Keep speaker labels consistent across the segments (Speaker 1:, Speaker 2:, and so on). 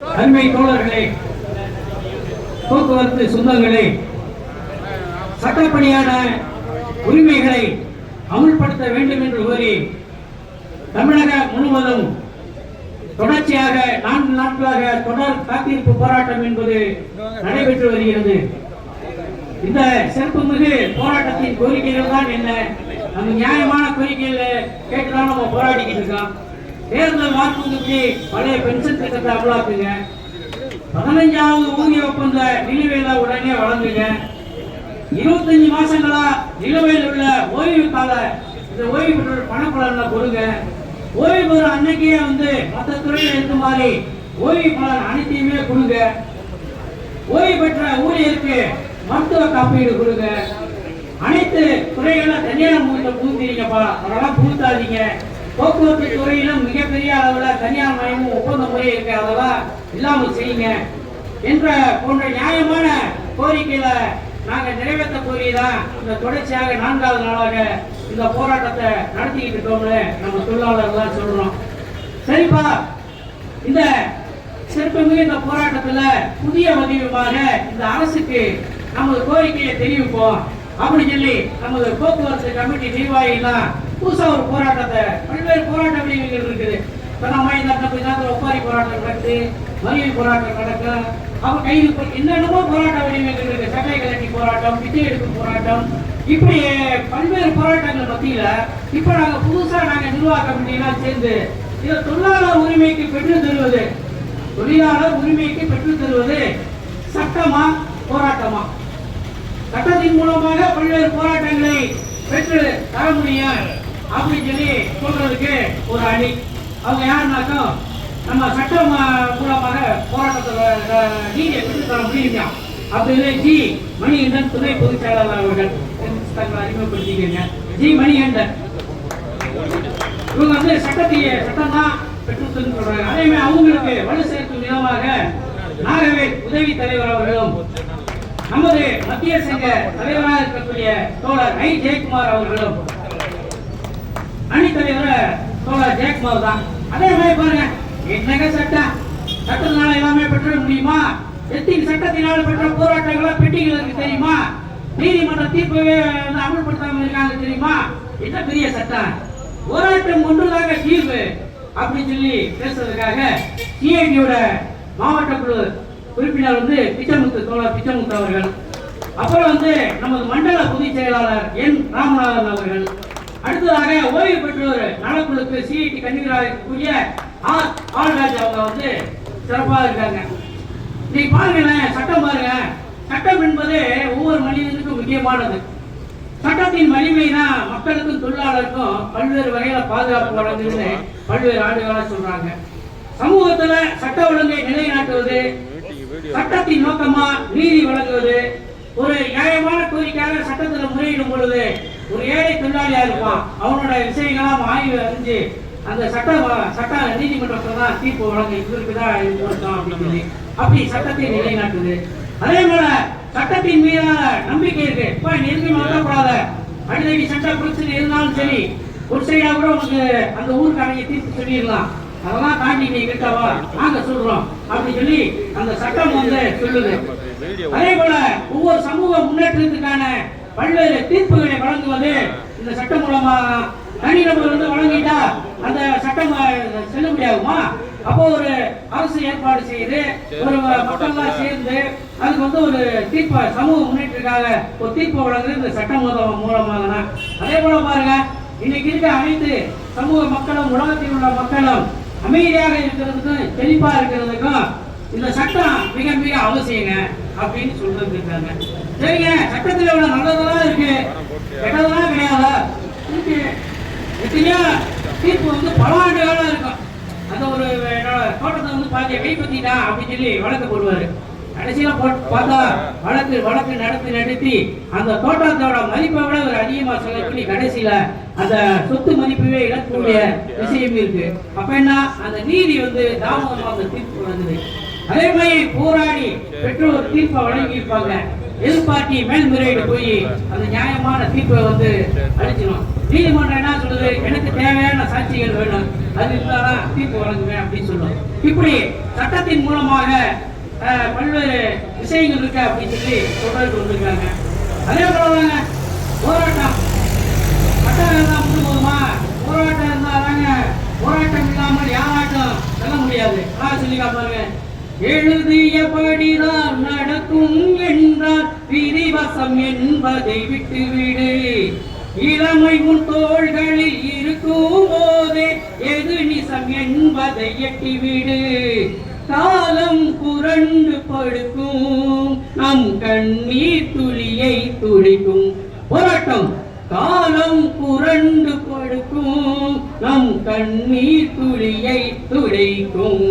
Speaker 1: அருமை தோழர்களே, போக்குவரத்து சொந்தங்களே, சட்டப்படியான உரிமைகளை அமுல்படுத்த வேண்டும் என்று கோரி தமிழகம் முழுவதும் தொடர்ச்சியாக 4 நாட்களாக தொடர் காத்திருப்பு போராட்டம் என்பது நடைபெற்று வருகிறது. இந்த சிறப்புமிகு போராட்டத்தின் கோரிக்கைகள் தான் என்ன? நம்ம நியாயமான கோரிக்கைகளை கேட்டுதான் நம்ம போராடிக்கிட்டு இருக்கோம். தேர்தல் வாக்குறுதி பழைய பென்ஷன் திட்டத்தை அமலாக்குங்க, 15வது ஊதிய ஒப்பந்த நிலுவையில உடனே வழங்குங்க, 25 மாசங்களா நிலுவையில் உள்ள ஓய்வு கால இந்த ஓய்வு பெற்ற பணப்பலனை கொடுங்க, ஓய்வு பெற அன்னைக்கே மற்ற துறையில் இருக்க மாதிரி ஓய்வு பலன் அனைத்தையுமே கொடுங்க, ஓய்வு பெற்ற ஊழியருக்கு மருத்துவ காப்பீடு கொடுங்க, அனைத்து துறைகளை தனியார் முகத்தை புகுத்தீங்கப்பா, அதெல்லாம் புகுத்தாதீங்க, போக்குவரத்து துறையிலும் மிகப்பெரிய அளவில் தனியார் மயமும் ஒப்பந்த முறை இருக்கு, அதெல்லாம் இல்லாமல் செய்யுங்க என்ற போன்ற நியாயமான கோரிக்கையில நாங்கள் நிறைவேற்ற கோரிதான் இந்த தொடர்ச்சியாக 4வது நாளாக இந்த போராட்டத்தை நடத்திக்கிட்டு இருக்கோம்னு நம்ம தொழிலாளர்கள் சொல்றோம். சரிப்பா, இந்த சிறப்புமிகு இந்த போராட்டத்துல புதிய வடிவமாக இந்த அரசுக்கு நமது கோரிக்கையை தெரிவிப்போம் அப்படின்னு சொல்லி நமது போக்குவரத்து கமிட்டி நிர்வாகிகள்லாம் புதுசா ஒரு போராட்டத்தை, பல்வேறு போராட்ட வடிவங்கள் இருக்குது. இப்ப நம்ம இந்த ஒப்பாரி போராட்டம் நடக்குது, மறியல் போராட்டம் நடக்கும், அப்ப கைது என்னென்னமோ போராட்ட வடிவங்கள் இருக்கு. சட்டை கலட்டி போராட்டம், பிச்சை எடுக்கும் போராட்டம், இப்படி பல்வேறு போராட்டங்கள் மத்தியில இப்ப நாங்க புதுசா நிர்வாக கமிட்டியெல்லாம் சேர்ந்து இதை தொழிலாளர் உரிமைக்கு பெற்று தருவது, தொழிலாளர் உரிமைக்கு பெற்று தருவது சட்டமா போராட்டமா, சட்டத்தின் மூலமாக பல்வேறு போராட்டங்களை பெற்று தர முடியும் அப்படின்னு சொல்லி சொல்றதுக்கு ஒரு அணி. அவங்க யாருனாக்கா நம்ம சட்டம் மூலமாக போராட்டத்தை நீதியை பெற்று தர முடியுங்க அப்படின்னு ஜி மணிகண்டன் துணை பொதுச் செயலாளர் அவர்கள் தங்களை அறிமுகப்படுத்திக்கிறீங்க. ஜி மணிகண்டன் இவங்க சட்டம் தான் பெற்று சொல்றாங்க. அதே மாதிரி அவங்களுக்கு வலு சேர்க்கும் விதமாக நாகவேல் உதவி தலைவர் அவர்களும், நமது மத்திய சங்க தலைவராக இருக்கக்கூடிய தோழர் ஐ ஜெயக்குமார் அவர்களும், அணி தலைவர் தோழர் ஜெயக்குமார் தான். அதே மாதிரி பாருங்க, என்னங்க சட்டத்தினால எல்லாமே பெற்ற முடியுமா? எத்தனை சட்டத்தினால் பெற்ற போராட்டங்களா பெட்டிகள் இருக்கு தெரியுமா? நீதிமன்ற தீர்ப்பவே அமல்படுத்தாம இருக்காங்க தெரியுமா? என்ன பெரிய சட்டம், போராட்டம் ஒன்றுதாங்க தீர்வு அப்படின்னு சொல்லி பேசுறதுக்காக சிஐடியோட மாவட்ட குழு உறுப்பினர் பிச்சமுத்து தோழர் பிச்சமுத்து அவர்கள், அப்புறம் நமது மண்டல பொதுச் செயலாளர் என் ராமநாதன் அவர்கள், அடுத்ததாக ஓய்வு பெற்றோர் நலக்குழுக்கு சிஐடி கன்வீனராக இருக்கக்கூடிய ஆல்ராஜ் அவங்க சிறப்பாக இருக்காங்க. இன்னைக்கு பாருங்களேன், சட்டம் பாருங்க, சட்டம் என்பது ஒவ்வொரு மனிதனுக்கும் முக்கியமானது. சட்டத்தின் வலிமை தான் மக்களுக்கும் தொழிலாளருக்கும் பல்வேறு வகையில பாதுகாப்பு வழங்குதுன்னு பல்வேறு ஆண்டுகளாக சொல்றாங்க. சமூகத்துல சட்ட ஒழுங்கை நிலைநாட்டுவது, சட்டத்தின் நோக்கமா நீதி வழங்குவது, ஒரு நியாயமான கோரிக்கையாக சட்டத்தில் முறையிடும் பொழுது ஒரு ஏழை தொழிலாளியா இருப்பான், அவனோட விஷயங்களாம் ஆய்வு அறிஞ்சு அந்த சட்ட நீதிமன்றத்தில் தான் தீர்ப்பு வழங்க இதற்கு தான் கொடுத்தோம் அப்படின்னு அப்படி சட்டத்தை நிலைநாட்டுது. அதே போல சட்டத்தின் மீதான நம்பிக்கை இருக்கு. இப்ப நெருங்கி மாற்றப்படாத அடிக்கடி சட்ட பிரச்சனை இருந்தாலும் சரி, ஒரு சைடா கூட உங்களுக்கு அந்த ஊருக்காரங்க தீர்ப்பு சொல்லிடலாம், அதெல்லாம் தாண்டி நீ கிட்டவா நாங்க சொல்றோம் அப்படின்னு சொல்லி அந்த சட்டம் சொல்லுது. அதே போல ஒவ்வொரு சமூக முன்னேற்றத்துக்கான பல்வேறு தீர்ப்புகளை வழங்குவது இந்த சட்டம் மூலமா. தனிநபர் வழங்கிட்டா அந்த சட்டம் செல்லுபடியாகுமா? அப்போ ஒரு அரசு ஏற்பாடு செய்து ஒரு மக்கள்லாம் சேர்ந்து அதுக்கு ஒரு தீர்ப்பை சமூக முன்னேற்றத்துக்காக ஒரு தீர்ப்பை வழங்குறது இந்த சட்டம் மூலமாக தான். அதே போல பாருங்க, இன்னைக்கு இருக்க அனைத்து சமூக மக்களும் உலகத்தில் உள்ள மக்களும் அமைதியாக இருக்கிறதுக்கும் செழிப்பா இருக்கிறதுக்கும் இந்த சட்டம் மிக மிக அவசியங்க அப்படின்னு சொல்றது இருக்காங்க. சரிங்க, சட்டத்தில் உள்ள நல்லதெல்லாம் இருக்கு, கெட்டதெல்லாம் கிடையாதா இருக்கு. எத்தனையோ தீர்ப்பு பல ஆண்டுகளா இருக்கும். அந்த ஒரு தோட்டத்தை பாதிய கைப்பற்றிட்டான் அப்படின்னு சொல்லி வழக்கு போடுவாரு. கடைசியில பார்த்தா வழக்கு நடத்தி அந்த தோட்டத்தோட மதிப்பை விட ஒரு அதிகமா சொல்லி கடைசியில அந்த சொத்து மதிப்பவே இழக்கக்கூடிய விஷயம் இருக்கு. அப்ப என்ன, அந்த நீதி தாமதமா அந்த தீர்ப்பு வந்தது. அதே மாதிரி போராடி பெற்றோர் தீர்ப்பை வழங்கி இருப்பாங்க, எதிர்பார்ட்டி மேல்முறையீடு போய் அந்த நியாயமான தீர்ப்பை அளிச்சிடும். நீதிமன்றம் என்ன சொல்லுது, எனக்கு தேவையான சாட்சிகள் வேணும், அது இருந்தாதான் தீர்ப்பு வழங்குவேன் அப்படின்னு சொல்லுவோம். இப்படி சட்டத்தின் மூலமாக பல்வேறு விஷயங்கள் இருக்கு அப்படின்னு சொல்லி சொல்றது வந்திருக்காங்க. அதே போலதாங்க போராட்டம், சட்டம் இருந்தா முடிஞ்சு போதுமா? போராட்டம் இருந்தாதாங்க, போராட்டம் இல்லாமல் யாராட்டம் செல்ல முடியாது. சொல்லிக்கா பாருங்க, எழுதியபடிதான் நடக்கும் என்றால் விதிவசம் என்பதை விட்டுவிடு, இளமை உன் தோள்களில் இருக்கும் போதே எது நிசம் என்பதை எட்டிவிடு, காலம் புரண்டு படுக்கும் நம் கண்ணீர் துளியை துளிக்கும். போராட்டம் காலம் புரண்டு படுக்கும் நம் கண்ணீர் துளியை துடைக்கும்,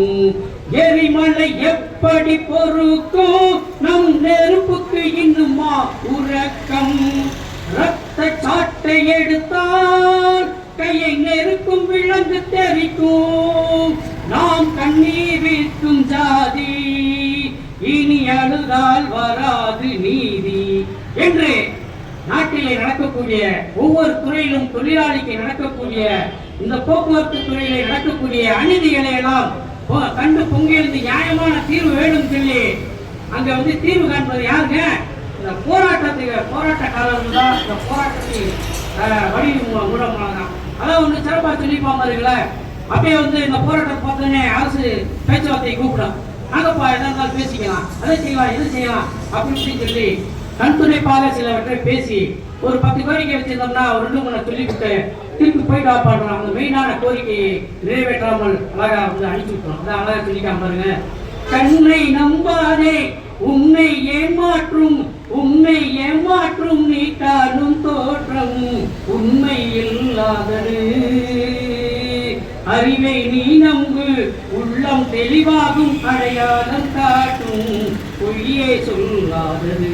Speaker 1: எரிமலை எப்படி பொறுக்கும் நம் நெருப்புக்கு இன்னுமா உறக்கம், ரத்த சாட்டை எடுத்தால் கையை நெருக்கும் விலங்கு தெரிக்கும், நாம் கண்ணீர் விற்கும் ஜாதி இனி அழுதால் வராது நீதி என்று நாட்டிலே நடக்கக்கூடிய ஒவ்வொரு துறையிலும் தொழிலாளிக்கு நடக்கக்கூடிய இந்த போக்குவரத்து துறையிலே நடக்கக்கூடிய அநீதிகளை எல்லாம் கண்டு பொங்கெழுந்து நியாயமான தீர்வு வேணும் சொல்லி அங்க தீர்வு காண்பது யாருங்க? இந்த போராட்டக்காரர்கள் தான். இந்த போராட்டத்தை வழி மூலமானதான். அதான் சிறப்பா சொல்லிப்பாங்க. அப்படியே இந்த போராட்டத்தை பார்த்தோன்னே அரசு பேச்சுவார்த்தையை கூப்பிடும், நாங்கப்பா எதா இருந்தாலும் பேசிக்கலாம், அதை செய்யலாம் இது செய்யலாம் அப்படின்னு சொல்லி கண்துணைப்பாக சிலவற்றை பேசி ஒரு 10 கோரிக்கை வச்சிருந்தோம்னா ஒரு 2-3 சொல்லிவிட்டு திருப்பி போயிட்டு வாப்பாடுறோம். அந்த மெயினான கோரிக்கையை நிறைவேற்றாமல் அழகா அனுப்பிச்சு விட்டுறோம். அதான் அழகா சொல்லிக்காம பாருங்க, கண்ணை நம்பாதே உன்னை ஏமாற்றும் நீ காணும் தோற்றம் உண்மை இல்லாதது, அறிவை நீ நம்பு உள்ளம் தெளிவாகும் அடையாளம் காட்டும் பொய்யே சொல்லாதது,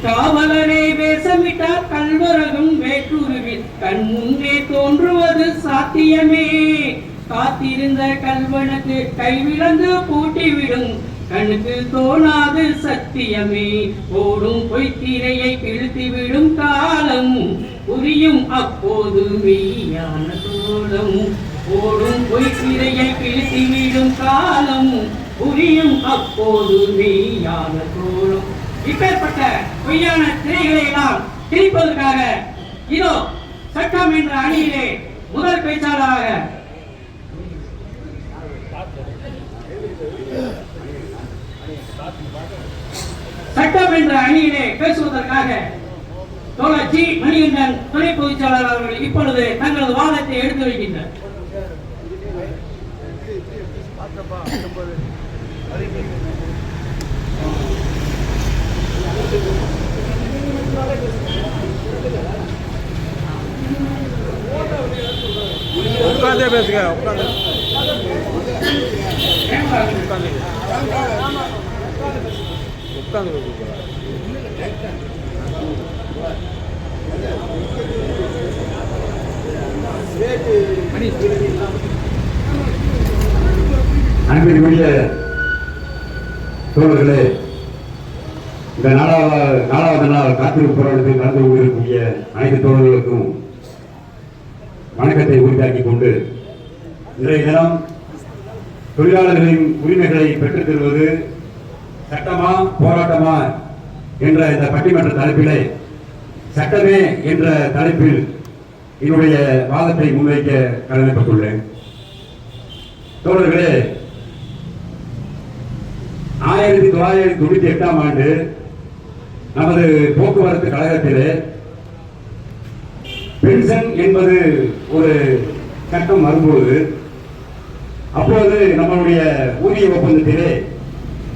Speaker 1: காவலரை வேஷமிட்டார் கல்வரகும் வேற்றுருவில் கண் முன்னே தோன்றுவது சாத்தியமே, காத்திருந்த கல்வனுக்கு கைவிலங்கு பூட்டிவிடும் கண்ணுக்கு தோணாது சத்தியமே, ஓடும் பொய்த்திரையை கிழித்துவிடும் காலம் புரியும் அப்போது மெய்யான தோழம், ஓடும் பொய்த்திரையை கிழித்துவிடும் காலம் புரியும் அப்போது மெய்யான தோழம். இப்பேற்பட்ட பொய்யான திரைகளை எல்லாம் திரிப்பதற்காக இதோ சட்டம் என்ற அணியிலே முதல் பேச்சாளராக சட்டம் என்ற அணியிலே பேசுவதற்காக தோழர் ஜி மணிகண்டன் துணை பொதுச்செயலாளர் அவர்கள் இப்பொழுது தங்களது வாதத்தை எடுத்து வைக்கின்றனர்.
Speaker 2: உட்கார்ந்தே பேசுங்க. உட்கார்ந்து
Speaker 3: அன்பிற்குரிய தோழர்களே, இந்த நாலாவது நாள் காத்திருப்பு போராட்டத்தில் நடந்து கொண்டிருக்கக்கூடிய அனைத்து தோழர்களுக்கும் வணக்கத்தை உரித்தாக்கிக் கொண்டு, இன்றைய தினம் தொழிலாளர்களின் உரிமைகளை பெற்றுத் தருவது சட்டமா போராட்டமா என்ற இந்த பட்டிமன்ற தலைப்பிலே சட்டமே என்ற தலைப்பில் என்னுடைய வாதத்தை முன்வைக்க கடமைப்பட்டுள்ளேன். தோழர்களே, 1998ஆம் ஆண்டு நமது போக்குவரத்து கழகத்திலே பென்ஷன் என்பது ஒரு சட்டம் வரும்போது, அப்போது நம்மளுடைய ஊதிய ஒப்பந்தத்திலே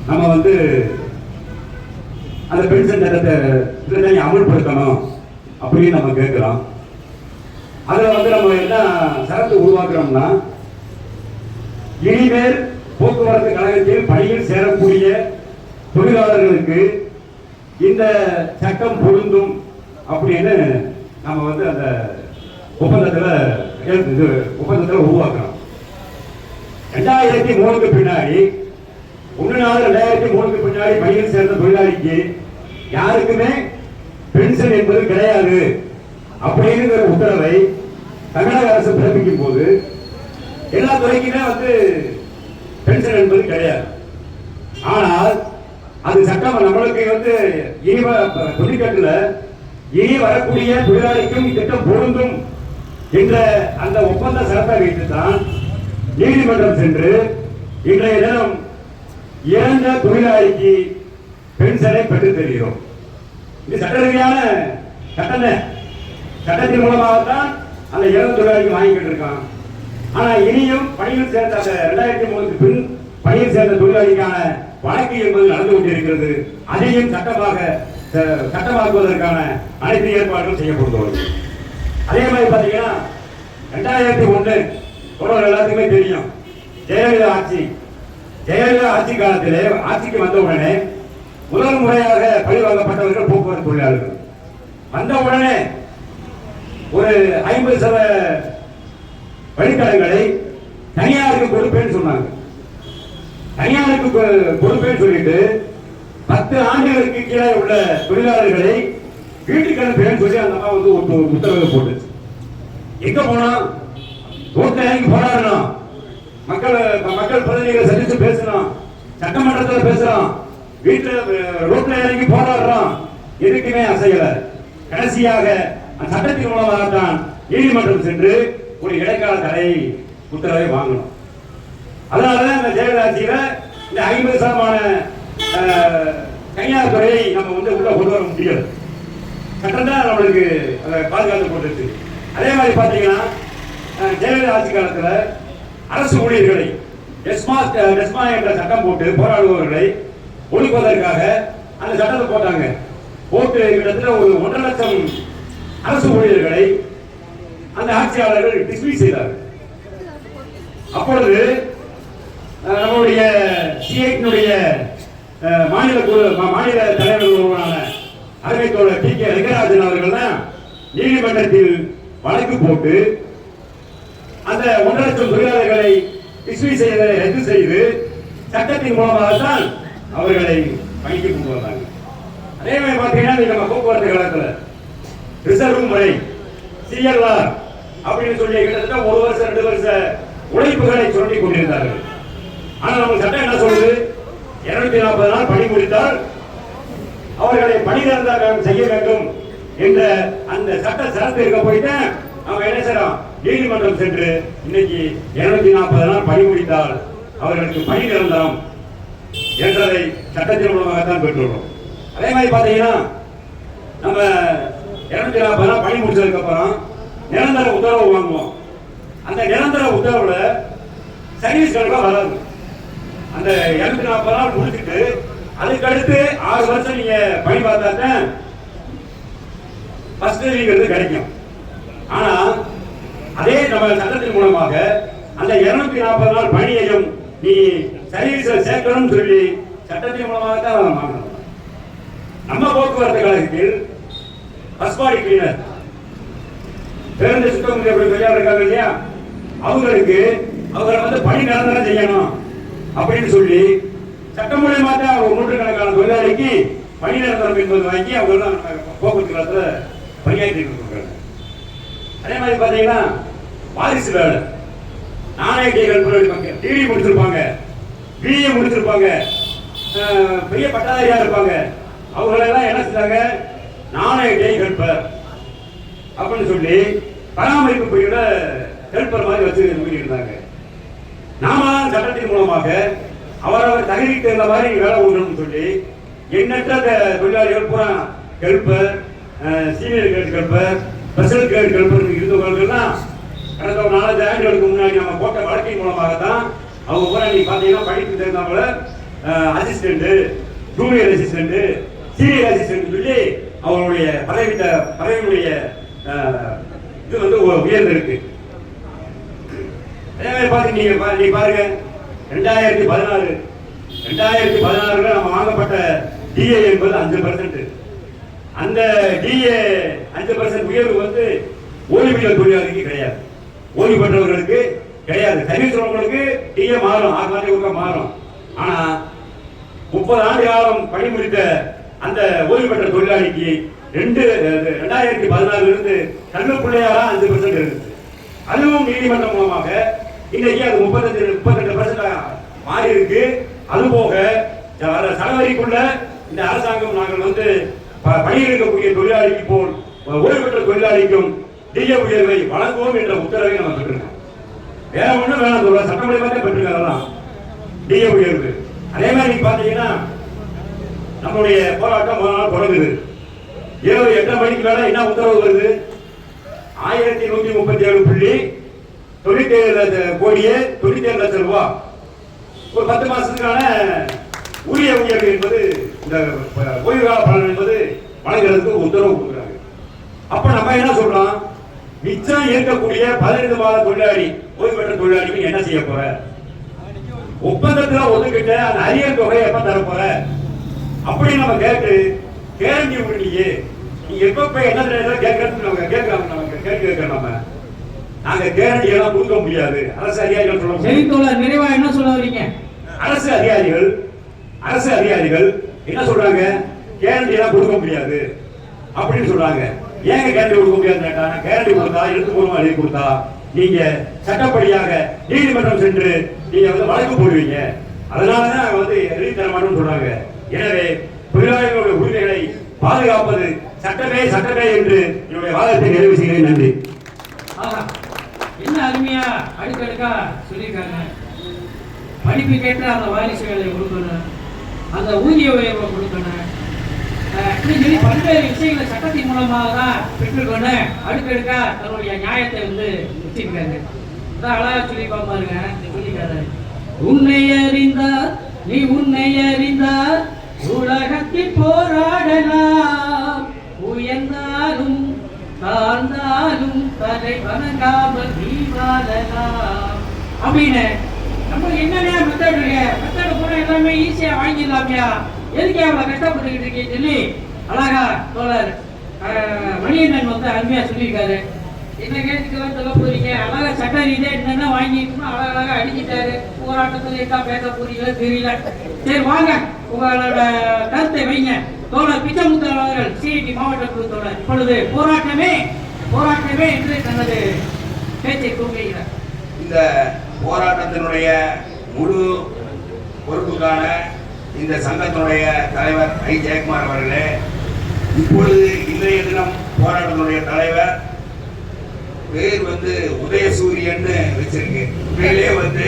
Speaker 3: நம்ம அந்த பென்ஷன் சட்டத்தை அமல்படுத்தணும் அப்படின்னு நம்ம கேட்கிறோம். அதில் நம்ம என்ன சரத்து உருவாக்குறோம்னா, இனிமேல் போக்குவரத்து கழகத்தில் பணியில் சேரக்கூடிய தொழிலாளர்களுக்கு இந்த சட்டம் பொருந்தும் அப்படின்னு நம்ம அந்த ஒப்பந்தத்தில் உருவாக்குறோம். 2003க்கு பின்னாடி 1/4/2003க்கு பின்னாடி பணியில் சேர்ந்த தொழிலாளிக்கு யாருக்குமே பென்ஷன் என்பது கிடையாது அப்படிங்கிற உத்தரவை தமிழக அரசு பிறப்பிக்கும் போது எல்லா துறைக்குமே வந்து பென்ஷன் என்பது கிடையாது. ஆனால் அது சட்டம் நம்மளுக்கு வந்து இனி தொழிற்கட்டுல இனி வரக்கூடிய தொழிலாளிக்கும் திட்டம் பொருந்தும் என்ற அந்த ஒப்பந்த சட்டத்தை வைத்துத்தான் நீதிமன்றம் சென்று இன்றைய தினம் இறந்த தொழிலாளிக்கு பென்ஷனை பெற்றுத் தருகிறோம். இது சட்ட ரீதியான சட்டத்தின் மூலமாகத்தான் அந்த இறந்த தொழிலாளிக்கு வாங்கிக்கிட்டு இருக்கான். ஆனா இனியும் பணியில் சேர்ந்த 2003 பின் பணியில் சேர்ந்த தொழிலாளிக்கான வழக்கு என்பது நடந்து கொண்டிருக்கிறது. அதையும் சட்டமாக்குவதற்கான அனைத்து ஏற்பாடுகளும் செய்யப்படுகிறது. அதே மாதிரி பாத்தீங்கன்னா 2001 எல்லாத்துக்குமே தெரியும், ஜெயலலிதா ஆட்சி காலத்திலே ஆட்சிக்கு வந்த உடனே முதல் முறையாக பழிவாங்கப்பட்டவர்கள் போக்குவரத்து தொழிலாளர்கள். வந்த உடனே ஒரு 50% வழித்தடங்களை தனியாருக்கு கொடுப்பேன்னு சொன்னாங்க. தனியாருக்கு கொடுப்பேன்னு சொல்லிட்டு 10 ஆண்டுகளுக்கு கீழே உள்ள தொழிலாளர்களை வீட்டுக்கு அனுப்புறேன்னு சொல்லி அந்த அம்மா வந்து உத்தரவு போட்டு எங்க போனா ரோட்ல இறங்கி போராடணும், மக்கள் பிரதிநிதிகளை சந்தித்து பேசணும், சட்டமன்றத்தில் பேசுறோம், வீட்டுல ரோட்ல இறங்கி போராடுறோம், எதுக்குமே அசையல. கடைசியாக சட்டத்தின் மூலமாகத்தான் நீதிமன்றம் சென்று ஒரு இடைக்கால தடை உத்தரவை வாங்கணும். அதனாலதான் இந்த ஜெயலலிதா ஆட்சியில இந்த 50% தனியார் துறையை நம்ம வந்து உள்ள கொண்டு வர முடியாது. சட்டம் தான் நம்மளுக்கு பாதுகாத்து போட்டுருச்சு. அதே மாதிரி பாத்தீங்கன்னா ஜெயலலிதா ஆட்சி காலத்துல அரசு ஊழியர்களை டெஸ்மா என்ற சட்டம் போட்டு போராடுபவர்களை ஒழிப்பதற்காக அந்த சட்டத்தை போட்டாங்க. போட்டு கிட்டத்தட்ட ஒரு 1.5 லட்சம் அரசு ஊழியர்களை அந்த ஆட்சியாளர்கள் டிஸ்மிஸ் செய்தார்கள். அப்பொழுது நம்முடைய சிஐடியினுடைய மாநில தலைவர் ஒருவரான அருமை தோழர் டி.கே. ரெங்கராஜன் அவர்கள் தான் நீதிமன்றத்தில் வழக்கு போட்டு அந்த 1.5 லட்சம் தொழிலாளர்களை டிஸ்மிஸ் செய்வதை ரத்து செய்து சட்டத்தின் மூலமாகத்தான் அவர்களை பணிக்கு கொண்டு வந்தாங்க. அதே மாதிரி பார்த்தீங்கன்னா நம்ம போக்குவரத்து கழகத்தில் ரிசர்வ் முறை CLR அப்படின்னு சொல்லி கிட்டத்தட்ட 1 வருஷம் 2 வருஷ உழைப்புகளை சொல்லி கொண்டிருந்தார்கள். ஆனால் நம்ம சட்டம் என்ன சொல்லுது, 240 நாள் பணி முடித்தால் அவர்களை பணி நிரந்தரம் செய்ய வேண்டும் என்ற அந்த சட்ட சரத்து இருக்க போயிட்டு நம்ம என்ன செய்யறோம், நீதிமன்றம் சென்று இன்னைக்கு 240 நாள் பணி முடித்தால் அவர்களுக்கு பணி நிரந்தரம் என்றதை சட்டத்தின் மூலமாகத்தான் பெற்றுள்ளோம். அதே மாதிரி பாத்தீங்கன்னா நம்ம 240 நாள் பணி முடிச்சதுக்கு அப்புறம் நிரந்தர உத்தரவு வாங்குவோம். அந்த நிரந்தர உத்தரவுல சர்வீஸ் கணக்கா வராது. அந்த 240 நாள் முடிச்சுட்டு அதுக்கு அடுத்து 6 வருஷம் நீங்க பணி பார்த்தாதான் ஃபர்ஸ்ட் லீவ்ங்கிறது கிடைக்கும். ஆனா அதே நம்ம சட்டத்தின் மூலமாக அந்த 240 நாள் பணியையும் நீ சர்வீஸ்ல சேர்க்கணும்னு சொல்லி சட்டத்தின் மூலமாக தான் வாங்கணும். நம்ம போக்குவரத்து கழகத்தில் பஸ் பாடி கிளீனர் பேருந்து சுத்தம் இருக்காங்க இல்லையா, அவங்களுக்கு அவங்களை வந்து பணி நிரந்தரம் செய்யணும் அப்படின்னு சொல்லி சட்டம் மூலமா தான் அவங்க நூற்றுக்கணக்கான தொழிலாளிக்கு பணி நிரந்தரம் என்பது வாங்கி அவங்க போக்குவரத்து கழகத்துல பணியாற்றி இருக்காங்க. அதே மாதிரி பாத்தீங்கன்னா வாரிசு வேலை நாணயங்கள் டிகிரி முடிச்சிருப்பாங்க, பிஏ முடிச்சிருப்பாங்க, பெரிய பட்டாதாரியா இருப்பாங்க, அவங்களெல்லாம் என்ன செஞ்சாங்க, நாணய ஹெல்பர் அப்படின்னு சொல்லி பராமரிப்பு பணியோட ஹெல்பர் மாதிரி வச்சு இருந்தாங்க. நாம சட்டத்தின் மூலமாக அவரவர் தகுதிக்கு தகுந்த மாதிரி வேலை கொடுக்கணும்னு சொல்லி எண்ணற்ற தொழிலாளிகள் பூரா helper, senior grade helper, special grade helper இருந்தவர்கள்லாம் கடந்த ஒரு 4 ஆண்டுகளுக்கு முன்னாடி நம்ம போட்ட வழக்கின் மூலமாகத்தான் அவங்க பூரா நீங்க பாத்தீங்கன்னா படிப்பு தெரிந்தவங்கள assistant, junior assistant, senior assistant சொல்லி அவங்களுடைய பதவியுடைய இது வந்து உயர்ந்திருக்கு. அதே மாதிரி பாத்தீங்க நீங்க பாருங்க 2016 நம்ம வாங்கப்பட்ட டிஏ என்பது 5%. அந்த டிஏ 5% உயர்வு வந்து ஓய்வு பெற்ற தொழிலாளிக்கு கிடையாது, ஓய்வு பெற்றவர்களுக்கு கிடையாது. சர்வீஸ் உள்ளவங்களுக்கு டிஏ மாறும், 6 மாதம் மாறும். ஆனா 30 ஆண்டு காலம் பணி முடித்த அந்த ஓய்வு பெற்ற தொழிலாளிக்கு 2016 இருந்து கல்வி பிள்ளையாரா 5% இருந்துச்சு. அதுவும் நீதிமன்றம் மூலமாக இன்னைக்கு அது 32% மாறி இருக்கு. அது போக சனவரிக்குள்ள இந்த அரசாங்கம் நாங்கள் வந்து பணியில் இருக்கக்கூடிய தொழிலாளிக்கு போல் ஓய்வு பெற்ற தொழிலாளிக்கும் டிஏ உயர்வை வழங்குவோம் என்ற உத்தரவை நம்ம பெற்றிருக்கோம். வேற ஒண்ணும் வேணாம் சொல்ல சட்டமன்றமே பெற்றிருக்காங்க டிஏ உயர்வு. அதே மாதிரி நீங்க பாத்தீங்கன்னா நம்மளுடைய போராட்டம் முதல் நாள் தொடங்குது. இரவு 8 மணிக்கு மேல என்ன உத்தரவு வருது? 1137.97 கோடியே 97 லட்சம் ரூபாய் ஒரு 10 மாசத்துக்கான ஊதிய உயர்வு என்பது இந்த ஓய்வு கால பலன் என்பது வழங்குறதுக்கு உத்தரவு கொடுக்குறாங்க. அப்ப நம்ம என்ன சொல்றோம்? மிச்சம் இருக்கக்கூடிய 15 மாத தொழிலாளி ஓய்வு பெற்ற தொழிலாளிக்கு என்ன செய்ய போற? ஒப்பந்தத்துல ஒதுக்கிட்ட அந்த அரியர் தொகையை எப்ப தர போற அப்படி நம்ம கேட்டு கேள்வி விடலையே. நீங்க எப்ப என்ன கேட்கறது நம்ம கேட்கலாம். நமக்கு கேள்வி கேட்கறோம். நம்ம நாங்க கேரண்டி எல்லாம் கொடுக்க முடியாது. அரசு அதிகாரிகள் சொல்ல
Speaker 1: நிறைவா என்ன சொல்ல வரீங்க?
Speaker 3: அரசு அதிகாரிகள் என்ன சொல்றாங்க? கேரண்டி எல்லாம் கொடுக்க முடியாது அப்படின்னு சொல்றாங்க. ஏங்க கேரண்டி கொடுக்க முடியாது கேட்டாங்க. கேரண்டி கொடுத்தா எழுத்துப்பூர்வமா எழுதி கொடுத்தா நீங்க சட்டப்படியாக நீதிமன்றம் சென்று நீங்க வந்து வழக்கு போடுவீங்க. அதனாலதான் வந்து எழுதி தர மாட்டோம்னு சொல்றாங்க. எனவே தொழிலாளர்களுடைய உரிமைகளை பாதுகாப்பது சட்டமே என்று என்னுடைய வாதத்தை நிறைவு செய்கிறேன். நன்றி.
Speaker 1: என்ன அருமையா அடுக்கடுக்கா சொல்லியிருக்காங்க. படிப்பு கேட்ட அந்த வாரிசுகளை கொடுக்கணும், அந்த ஊதிய உயர்வை கொடுக்கணும், சொல்லி பல்வேறு விஷயங்களை சட்டத்தின் மூலமாக தான் பெற்றுக்கொண்டு அடுக்கடுக்கா தன்னுடைய நியாயத்தை வந்து வச்சிருக்காங்க. அழகா சொல்லி பாருங்க. சொல்லிக்காரு, உன்னை அறிந்தார் உலகத்தில் போராடலாம், உயர்ந்தாலும் தாழ்ந்தாலும் தலை வணங்காமல் நீ வாழலாம் அப்படின்னு. நம்ம என்னன்னா மெத்தட் கூட எல்லாமே ஈஸியா வாங்கிடலாமியா, எதுக்கே அவ்வளவு கஷ்டப்பட்டுக்கிட்டு இருக்கேன்னு சொல்லி அழகா தோழர் மணியண்ணன் வந்து அருமையா சொல்லியிருக்காரு. என்ன கேட்டுக்கெல்லாம் சொல்ல போறீங்க? அழகா சட்ட ரீதியா என்னென்ன வாங்கிட்டு அழகழகா அடிச்சிட்டாரு. போராட்டத்தில் என்ன பேச போறீங்களோ தெரியல. சரி வாங்க உங்களோட கருத்தை வைங்க. தோழர் பிச்சமுத்து அவர்கள் சிஐடி மாவட்ட குழு தோழர் இப்பொழுது போராட்டமே என்று தனது பேச்சை கூறுகிறார்.
Speaker 4: இந்த போராட்டத்தினுடைய முழு பொறுப்புக்கான இந்த சங்கத்தினுடைய தலைவர் ஐ ஜெயக்குமார் அவர்களே, இப்பொழுது இன்றைய தினம் போராட்டத்தினுடைய தலைவர் பேர் வந்து உதயசூரியன் வச்சிருக்கு. உண்மையிலே வந்து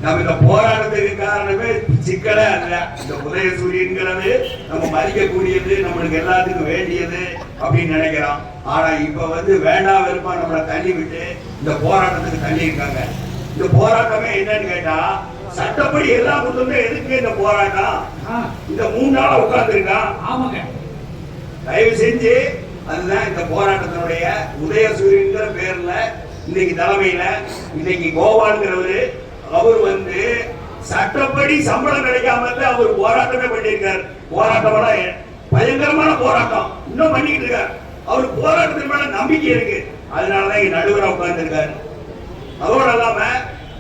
Speaker 4: நம்ம இந்த போராட்டத்துக்கு காரணமே சிக்கலே அல்ல. இந்த உதயசூரியன்கிறது நம்ம மதிக்கக்கூடியது, நம்மளுக்கு எல்லாத்துக்கும் வேண்டியது அப்படின்னு நினைக்கிறோம். ஆனா இப்ப வந்து வேண்டாம் வெறுப்பா நம்மளை தள்ளி விட்டு இந்த போராட்டத்துக்கு தள்ளி இருக்காங்க. இந்த போராட்டமே என்னன்னு கேட்டா, சட்டப்படி எல்லாம் கொடுத்தோம்னா எதுக்கு இந்த போராட்டம்? இந்த 3 நாளா உட்கார்ந்துருக்கான். தயவு செஞ்சு அதுதான் இந்த போராட்டத்தினுடைய உதயசூரியன்கிற பேர்ல இன்னைக்கு தலைமையில இன்னைக்கு கோபால்ங்கிறவரு அவர் வந்து சட்டப்படி சம்பளம் கிடைக்காம அவர் போராட்டமே பண்ணியிருக்காரு. போராட்டம் பயங்கரமான போராட்டம் இன்னும் பண்ணிக்கிட்டு இருக்காரு. அவருக்கு போராட்டத்தின் மேல நம்பிக்கை இருக்கு. அதனாலதான் இங்க நடுவரா உட்கார்ந்து இருக்காரு. அதோட இல்லாம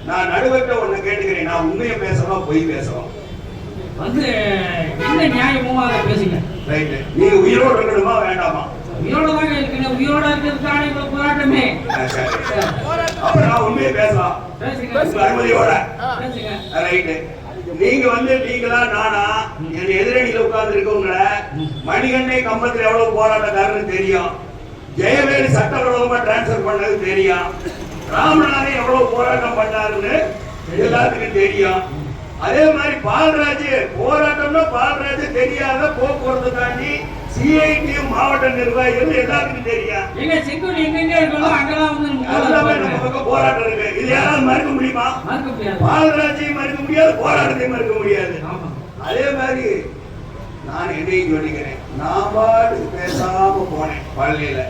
Speaker 4: நான் நடுவர்கிட்ட ஒண்ணு கேட்டுக்கிறேன். நான் உண்மையை பேசலாம் பொய் பேசலாம்
Speaker 1: வந்து என்ன நியாயமா பேசுங்க.
Speaker 4: ரைட்டு. நீங்க உயிரோடு இருக்கணுமா வேண்டாமா?
Speaker 1: உயிரோட இருக்கிறதுக்கான இவ்வளவு போராட்டமே.
Speaker 4: அப்ப நான் உண்மையை பேசலாம் அனுமதியோட. ரைட்டு. நீங்க வந்து நீங்களா நானா என் எதிரணியில உட்கார்ந்து இருக்கவங்கள மணிகண்டை கம்பத்தில் எவ்வளவு போராட்டக்காரன்னு தெரியும். ஜெயவேலு சட்டவிரோதமா டிரான்ஸ்பர் பண்ணது தெரியும். ராமநாதன் எவ்வளவு போராட்டம் பண்ணாருன்னு எல்லாத்துக்கும் தெரியும். அதே மாதிரி பால்ராஜ் போராட்டம்னா பால்ராஜ் தெரியாத போக்குவரத்து தாண்டி சிஐடியும் மாவட்ட நிர்வாகிகள் எல்லாத்துக்கும் தெரியும். போராட்டம் இருக்கு. இது யாராவது மறுக்க முடியுமா? பால்ராஜையும் மறுக்க முடியாது, போராட்டத்தையும் மறுக்க முடியாது. அதே மாதிரி நான் என்னையும் சொல்லிக்கிறேன். நான் பாட்டு பேசாம போனேன். பழனியில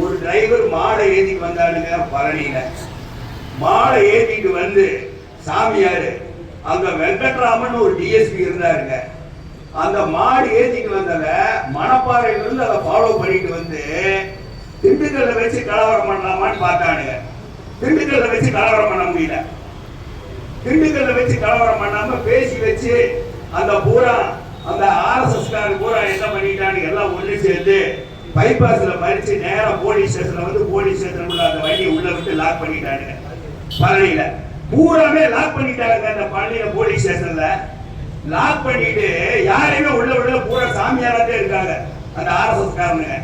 Speaker 4: ஒரு டிரைவர் மாடை ஏத்திட்டு வந்தாருங்க. பழனியில மாடை ஏத்திட்டு வந்து சாமியாரு அங்க வெங்கட்ராமன் ஒரு டிஎஸ்பி இருந்தாருங்க. அந்த மாடு ஏத்திட்டு வந்தத மணப்பாறையில இருந்து அதை ஃபாலோ பண்ணிட்டு வந்து திண்டுக்கல்ல வச்சு கலவரம் பண்ணலாமான்னு பார்த்தானுங்க. திண்டுக்கல்ல வச்சு கலவரம் பண்ண முடியல. திண்டுக்கல்ல வச்சு கலவரம் பண்ணாம பேசி வச்சு அந்த பூரா அந்த ஆர்எஸ்எஸ் காரர் பூரா என்ன பண்ணிட்டான்னு எல்லாம் ஒண்ணு சேர்ந்து பைபாஸ்ல மறிச்சு நேரா போலீஸ் ஸ்டேஷன்ல வந்து போலீஸ் ஸ்டேஷனுக்குள்ள அந்த வண்டியை உள்ள விட்டு லாக் பண்ணிட்டானுங்க. பழனியில பூராமே லாக் பண்ணிட்டாங்க. அந்த பழனியில போலீஸ் ஸ்டேஷன்ல லாக் பண்ணிட்டு யாரையுமே உள்ள பூரா சாமியாராட்டே இருக்காங்க அந்த ஆர்எஸ்எஸ் காரனுங்க.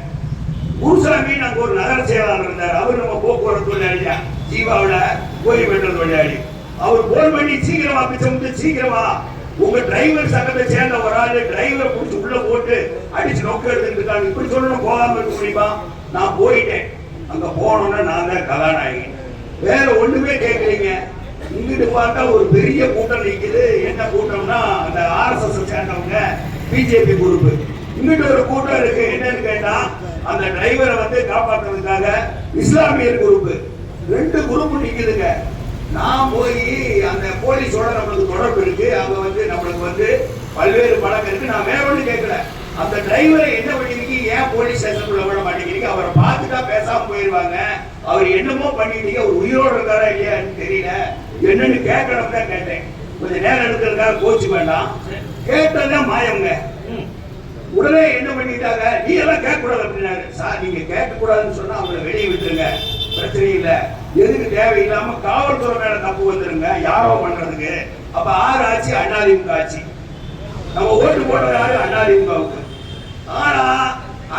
Speaker 4: குருசாமி நாங்க ஒரு நகர செயலாளர் இருந்தார். அவர் நம்ம போக்குவரத்து தொழிலாளியா ஜீவாவோட ஓய்வு பெற்ற தொழிலாளி. அவர் போன் பண்ணி சீக்கிரமா பிச்சை சீக்கிரமா உங்க டிரைவர் சங்கத்தை சேர்ந்த ஒரு ஆளு டிரைவரை பிடிச்சி உள்ள போட்டு அடிச்சு நோக்க எடுத்துருக்காங்க. இப்படி சொல்லணும் போகாம இருக்க முடியுமா? நான் போயிட்டேன். அங்க போனோம்னா நான் தான் கதாநாயகி. வேற ஒண்ணுமே கேட்கறீங்க. இங்கிட்டு பார்த்தா ஒரு பெரிய கூட்டம் நிக்குது. என்ன கூட்டம்னா அந்த ஆர்எஸ்எஸ் சேர்ந்தவங்க பிஜேபி குரூப். இங்கிட்ட ஒரு கூட்டம் இருக்கு. என்னன்னு கேட்டா அந்த டிரைவரை வந்து காப்பாற்றுறதுக்காக இஸ்லாமியர் குரூப். ரெண்டு குரூப் நிக்குதுங்க. நான் போய் அந்த போலீஸோட நம்மளுக்கு தொடர்பு இருக்கு. அவங்க வந்து நம்மளுக்கு வந்து பல்வேறு பழக்கம் இருக்கு. நான் வேற ஒண்ணு கேட்கல. அந்த டிரைவரை என்ன பண்ணிருக்கீங்க? ஏன் போலீஸ் ஸ்டேஷனுக்குள்ள விட மாட்டேங்கிறீங்க? அவரை பார்த்துட்டா பேசாம போயிருவாங்க. அவர் என்னமோ பண்ணிட்டீங்க. ஒரு உயிரோடு இருக்காரா இல்லையான்னு தெரியல. என்னன்னு கேட்கணும் தான் கேட்டேன். கொஞ்சம் நேரம் எடுக்கிறதுக்காக கோச்சு வேண்டாம். கேட்டதான் மாயங்க. உடனே என்ன பண்ணிட்டாங்க? நீ எல்லாம் கேட்க கூடாது அப்படின்னாரு. சார் நீங்க கேட்க கூடாதுன்னு சொன்னா அவங்களை வெளியே விட்டுருங்க, பிரச்சனை இல்ல. எதுக்கு தேவையில்லாம காவல்துறை மேல தப்பு வந்துருங்க யாரோ பண்றதுக்கு. அப்ப ஆறு ஆட்சி அதிமுக ஆட்சி. நம்ம ஓட்டு போட்டது யாரு? அதிமுகவுக்கு. ஆனா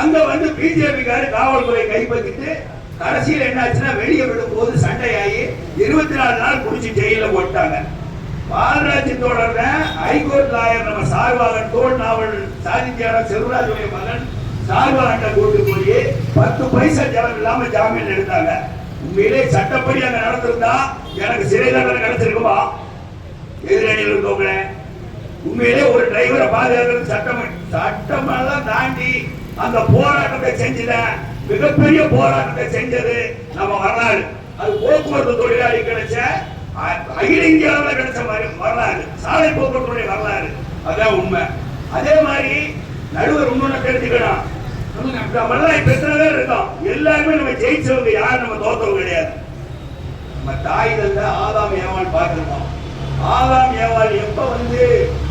Speaker 4: அங்க வந்து பிஜேபி காரு காவல்துறை கைப்பற்றிட்டு கடைசியில் என்ன ஆச்சுன்னா வெளியே விடும் போது சண்டையாகி 24 நாள் குடிச்சு ஜெயில போட்டாங்க. பாலராஜ் தொடர்ந்த ஹைகோர்ட் லாயர் நம்ம சார்பாகன் தோல் நாவல் சாதித்யாளர் செல்வராஜுடைய மகன் சார்பாகன்ட்ட கூட்டு போய் 10 பைசா செலவு இல்லாம ஜாமீன் எடுத்தாங்க. உண்மையிலே சட்டப்படி அங்க நடந்திருந்தா எனக்கு சிறை தண்டனை கிடைச்சிருக்குமா? எதிரணியில் இருக்கவங்க உண்மையிலே ஒரு டிரைவரை பாதுகாக்கிறது சட்டமெல்லாம் தாண்டி அந்த போராட்டத்தை செஞ்சத மிகப்பெரிய போராட்டத்தை செஞ்சது நம்ம வரலாறு. அது போக்குவரத்து தொழிலாளி கிடைச்ச அகில இந்தியாவில் கிடைச்ச மாதிரி வரலாறு, சாலை போக்குவரத்துடைய வரலாறு. அதான் உண்மை. அதே மாதிரி நடுவர் இன்னொன்னு தெரிஞ்சுக்கணும். நம்மளாம் இப்ப எத்தனை பேர் இருக்கோம்? எல்லாருமே நம்ம ஜெயிச்சவங்க யாரும் நம்ம தோத்தவங்க கிடையாது. நம்ம தாய் தந்த ஆதாம் ஏவாள் பார்த்திருக்கோம். ஆதாம் ஏவாள் எப்ப வந்து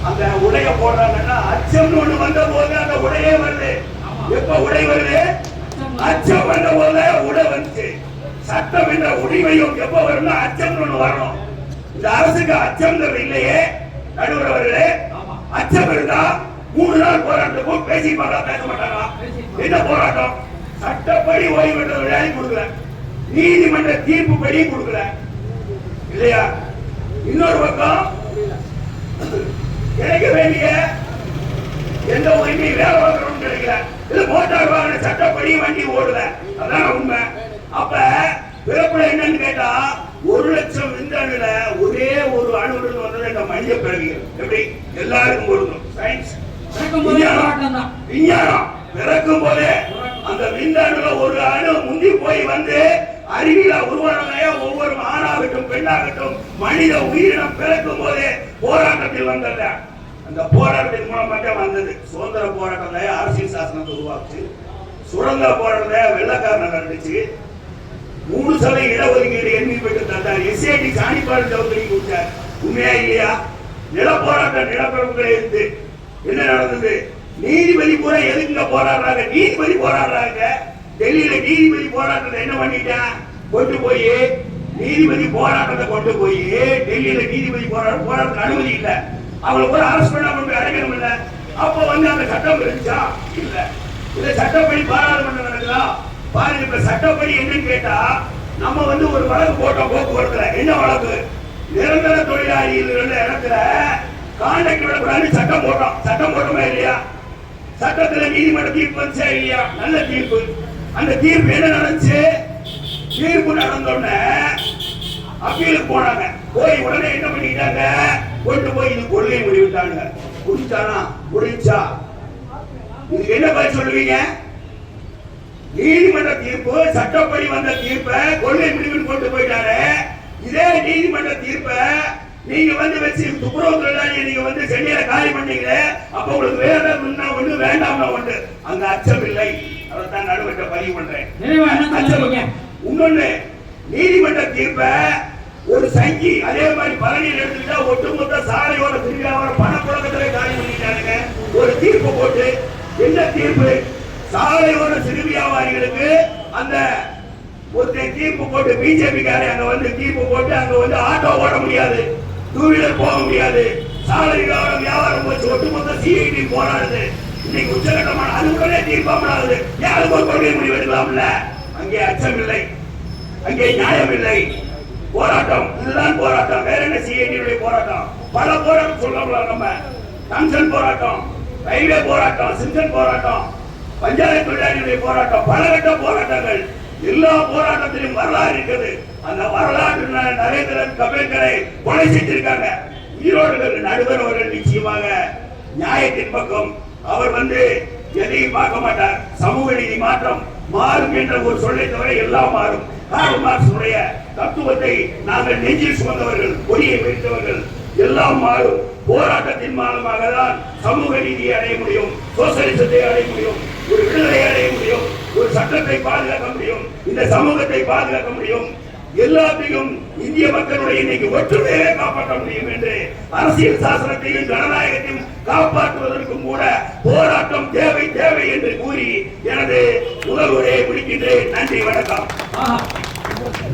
Speaker 4: அந்த உடைய போடுறாங்கன்னா அச்சம்னு ஒண்ணு வந்த போது அந்த உடையே வருது. எப்ப உடை வருது? அச்சம் வந்த போது உடை வந்துச்சு. சட்டம் என்ற உரிமையும் எப்ப வரும்னா அச்சம் ஒண்ணு வரணும். இந்த அரசுக்கு அச்சம் இல்லையே நடுவர் அவர்களே. அச்சம் இருந்தா 3 நாள் போராட்டத்துக்கும் பேச மாட்டாங்களா? என்ன போராட்டம்? சட்டப்படி ஓய்வு பெற்ற தொழிலாளி கொடுக்கல, நீதிமன்ற தீர்ப்பு படி கொடுக்கல இல்லையா? இன்னொரு பக்கம் கிடைக்க வேண்டிய எந்த உரிமையும் வேலை பார்க்கணும் கிடைக்கல. இது மோட்டார் வாகன சட்டப்படி வண்டி ஓடுல. அதான் உண்மை. அப்ப பிறப்புல என்னன்னு கேட்டா 1 லட்சம் விந்தணுல ஒரே ஒரு அணுவுடன் வந்தது இந்த மனித பிறவிகள். எப்படி எல்லாருக்கும் பொருந்தும். சயின்ஸ் விஞ்ஞானம் பிறக்கும் போதே அந்த விந்தணுல ஒரு அணு முந்தி போய் வந்து அறிவியல உருவானதையா ஒவ்வொரு ஆணாகட்டும் பெண்ணாகட்டும் மனித உயிரினம் பிறக்கும் போதே போராட்டத்தில் வந்தது. அந்த போராட்டத்தின் மூலமாக வந்தது. சுதந்திர போராட்டம் அரசியல் சாசனத்தை உருவாச்சு. சுதந்திர போராட்டம் வெள்ளக்காரன் நடந்துச்சு. 3% இடஒதுக்கீடு எண்ணி பெற்று தந்தார். எஸ்ஏடி சாணிப்பாடு சௌதரி கொடுத்தார். உண்மையா இல்லையா? நில போராட்டம் நிலப்பரப்புகளை இருந்து என்ன நடந்தது? நீதிபதி பூரா எதுக்குங்க போராடுறாங்க? நீதிபதி போராடுறாங்க. டெல்லியில நீதிபதி போராட்டத்தை என்ன பண்ணிட்டான்? கொண்டு போய் நீதிபதி போராட்டத்தை கொண்டு போய் டெல்லியில நீதிபதி போராட்டத்துக்கு அனுமதி இல்ல. அவங்களை கூட அரசு பண்ண அடைக்கணும் இல்ல. அப்ப வந்து அந்த சட்டம் இருந்துச்சா? இல்ல. இந்த சட்டப்படி பாராளுமன்றம் நடக்குதா? பாருங்க. இப்ப சட்டப்படி என்னன்னு கேட்டா நம்ம வந்து ஒரு வழக்கு போட்டோம் போக்குவரத்துல. என்ன வழக்கு? நிரந்தர தொழிலாளியில் இருந்த இடத்துல கான்ட்ராக்ட் விடக்கூடாதுன்னு சட்டம் போட்டோம். சட்டம் போட்டோமா இல்லையா? சட்டத்துல நீதிமன்ற தீர்ப்பு வந்துச்சா இல்லையா? நல்ல தீர்ப்பு. அந்த தீர்ப்பு என்ன நடந்துச்சு? தீர்ப்பு நடந்தோடனே அப்பீலுக்கு போனாங்க. போய் உடனே என்ன பண்ணிட்டாங்க? கொண்டு போய் இது கொள்கை முடிவிட்டாங்க. முடிச்சானா? முடிச்சா? இதுக்கு என்ன பதில் சொல்லுவீங்க? நீதிமன்ற தீர்ப்பு சட்டப்படி வந்த தீர்ப்பை கொள்கை முடிவுன்னு கொண்டு போயிட்டாரு. இதே நீதிமன்ற தீர்ப்பை நீங்க வந்து வச்சு துப்புரவு தொழிலாளி நீங்க வந்து சென்னையில காலி பண்ணீங்களே, அப்ப உங்களுக்கு வேணும்னா ஒண்ணு வேண்டாம்னா ஒண்ணு. அங்க அச்சம் இல்லை. அதைத்தான் நடுவர்கிட்ட பதிவு பண்றேன். இன்னொன்னு, நீதிமன்ற தீர்ப்பை ஒரு சங்கி அதே மாதிரி பழனியில் எடுத்துக்கிட்டா ஒட்டுமொத்த சாலையோட திருவிழாவோட பணப்புழக்கத்திலே காலி பண்ணிட்டானுங்க. ஒரு போட்டு என்ன தீர்ப்பு? சாலையோர சிறு வியாபாரிகளுக்கு அந்த ஒருத்தர் தீர்ப்பு போட்டு பிஜேபிக்காரே அங்க வந்து தீர்ப்பு போட்டு அங்க வந்து ஆட்டோ ஓட முடியாது, டூ வீலர் போக முடியாது, சாலை வியாபாரம் போச்சு, ஒட்டுமொத்த சிஐடி போராடுது. இன்னைக்கு உச்சகட்டமான அது உடனே தீர்ப்பாமலாகுது. யாருக்கு ஒரு கொள்கை முடிவு எடுக்கலாம்ல? அங்கே அச்சம் இல்லை, அங்கே நியாயம் இல்லை. போராட்டம், இதுதான் போராட்டம். வேற என்ன சிஐடி போராட்டம்? பல போராட்டம் சொல்லலாம். நம்ம கம்சன் போராட்டம், ரயில்வே போராட்டம், சிம்சன் போராட்டம், பஞ்சாயத்து தொழிலாளிகளுடைய போராட்டம், பலகட்ட போராட்டங்கள். எல்லா போராட்டத்திலும் வரலாறு இருக்குது. அந்த வரலாற்று நரேந்திரன் கபேல்கரை கொலை செய்திருக்காங்க. ஈரோடு நடுவர் அவர்கள் நிச்சயமாக நியாயத்தின் பக்கம். அவர் வந்து எதையும் பார்க்க மாட்டார். சமூக நீதி மாற்றம் மாறும் என்ற ஒரு சொல்லை தவிர எல்லாம் மாறும். கார்ல் மார்க்ஸ் தத்துவத்தை நாங்கள் நெஞ்சில் சுமந்தவர்கள், கொடியை வைத்தவர்கள். எல்லாம் மாறும். போராட்டத்தின் மூலமாக தான் சமூக நீதியை அடைய முடியும், சோசியலிசத்தை அடைய முடியும், ஒரு விடுதலை அடைய முடியும், ஒரு சட்டத்தை பாதுகாக்க முடியும், இந்த சமூகத்தை பாதுகாக்க முடியும். எல்லாத்தையும் இந்திய மக்களுடைய இன்னைக்கு ஒற்றுமையை காப்பாற்ற முடியும் என்று அரசியல் சாசனத்தையும் ஜனநாயகத்தையும் காப்பாற்றுவதற்கும் கூட போராட்டம் தேவை தேவை என்று கூறி எனது முதல் உரையை முடிக்கின்றேன். நன்றி, வணக்கம்.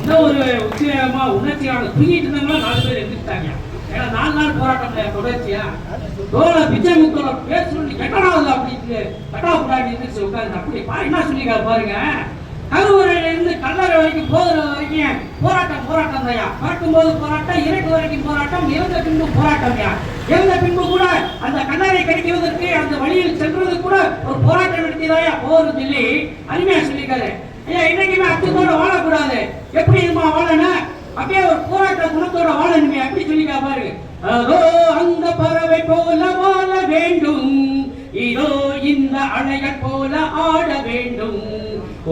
Speaker 1: இன்னும் ஒரு உச்சியமா உணர்ச்சியான தூங்கிட்டு இருந்தாங்களா 4 பேர் எந்திரிட்டாங்க. ஏன்னா 4 நாள் போராட்டம் தொடர்ச்சியா விஜயமுத்தோட பேர் சொல்லி கட்டணாவது அப்படின்னு கட்டாவுடாடி எந்திரிச்சு உட்காந்து அப்படி என்ன சொல்லிக்காரு பாருங்க. கருவறையில இருந்து கல்லறை வரைக்கும் போகிற வரைக்கும் போராட்டம் தாயா. பறக்கும் போது போராட்டம், இறக்கு வரைக்கும் போராட்டம், இறந்த பின்பு போராட்டம். இறந்த பின்பு கூட அந்த கல்லறை கிடைக்குவதற்கு அந்த வழியில் சென்றது கூட ஒரு போராட்டம் நடத்திதாயா போகிறது சொல்லி அருமையா சொல்லிக்காரு. ஐயா, இன்னைக்குமே அச்சத்தோட வாழக்கூடாது. எப்படி இருமா வாழணும்? அப்படியே ஒரு போராட்ட குணத்தோட வாழணுமே அப்படி சொல்லிக்கா பாரு. அதோ அந்த பறவை போல வாழ வேண்டும், இதோ இந்த அலைகள் போல ஆட வேண்டும்.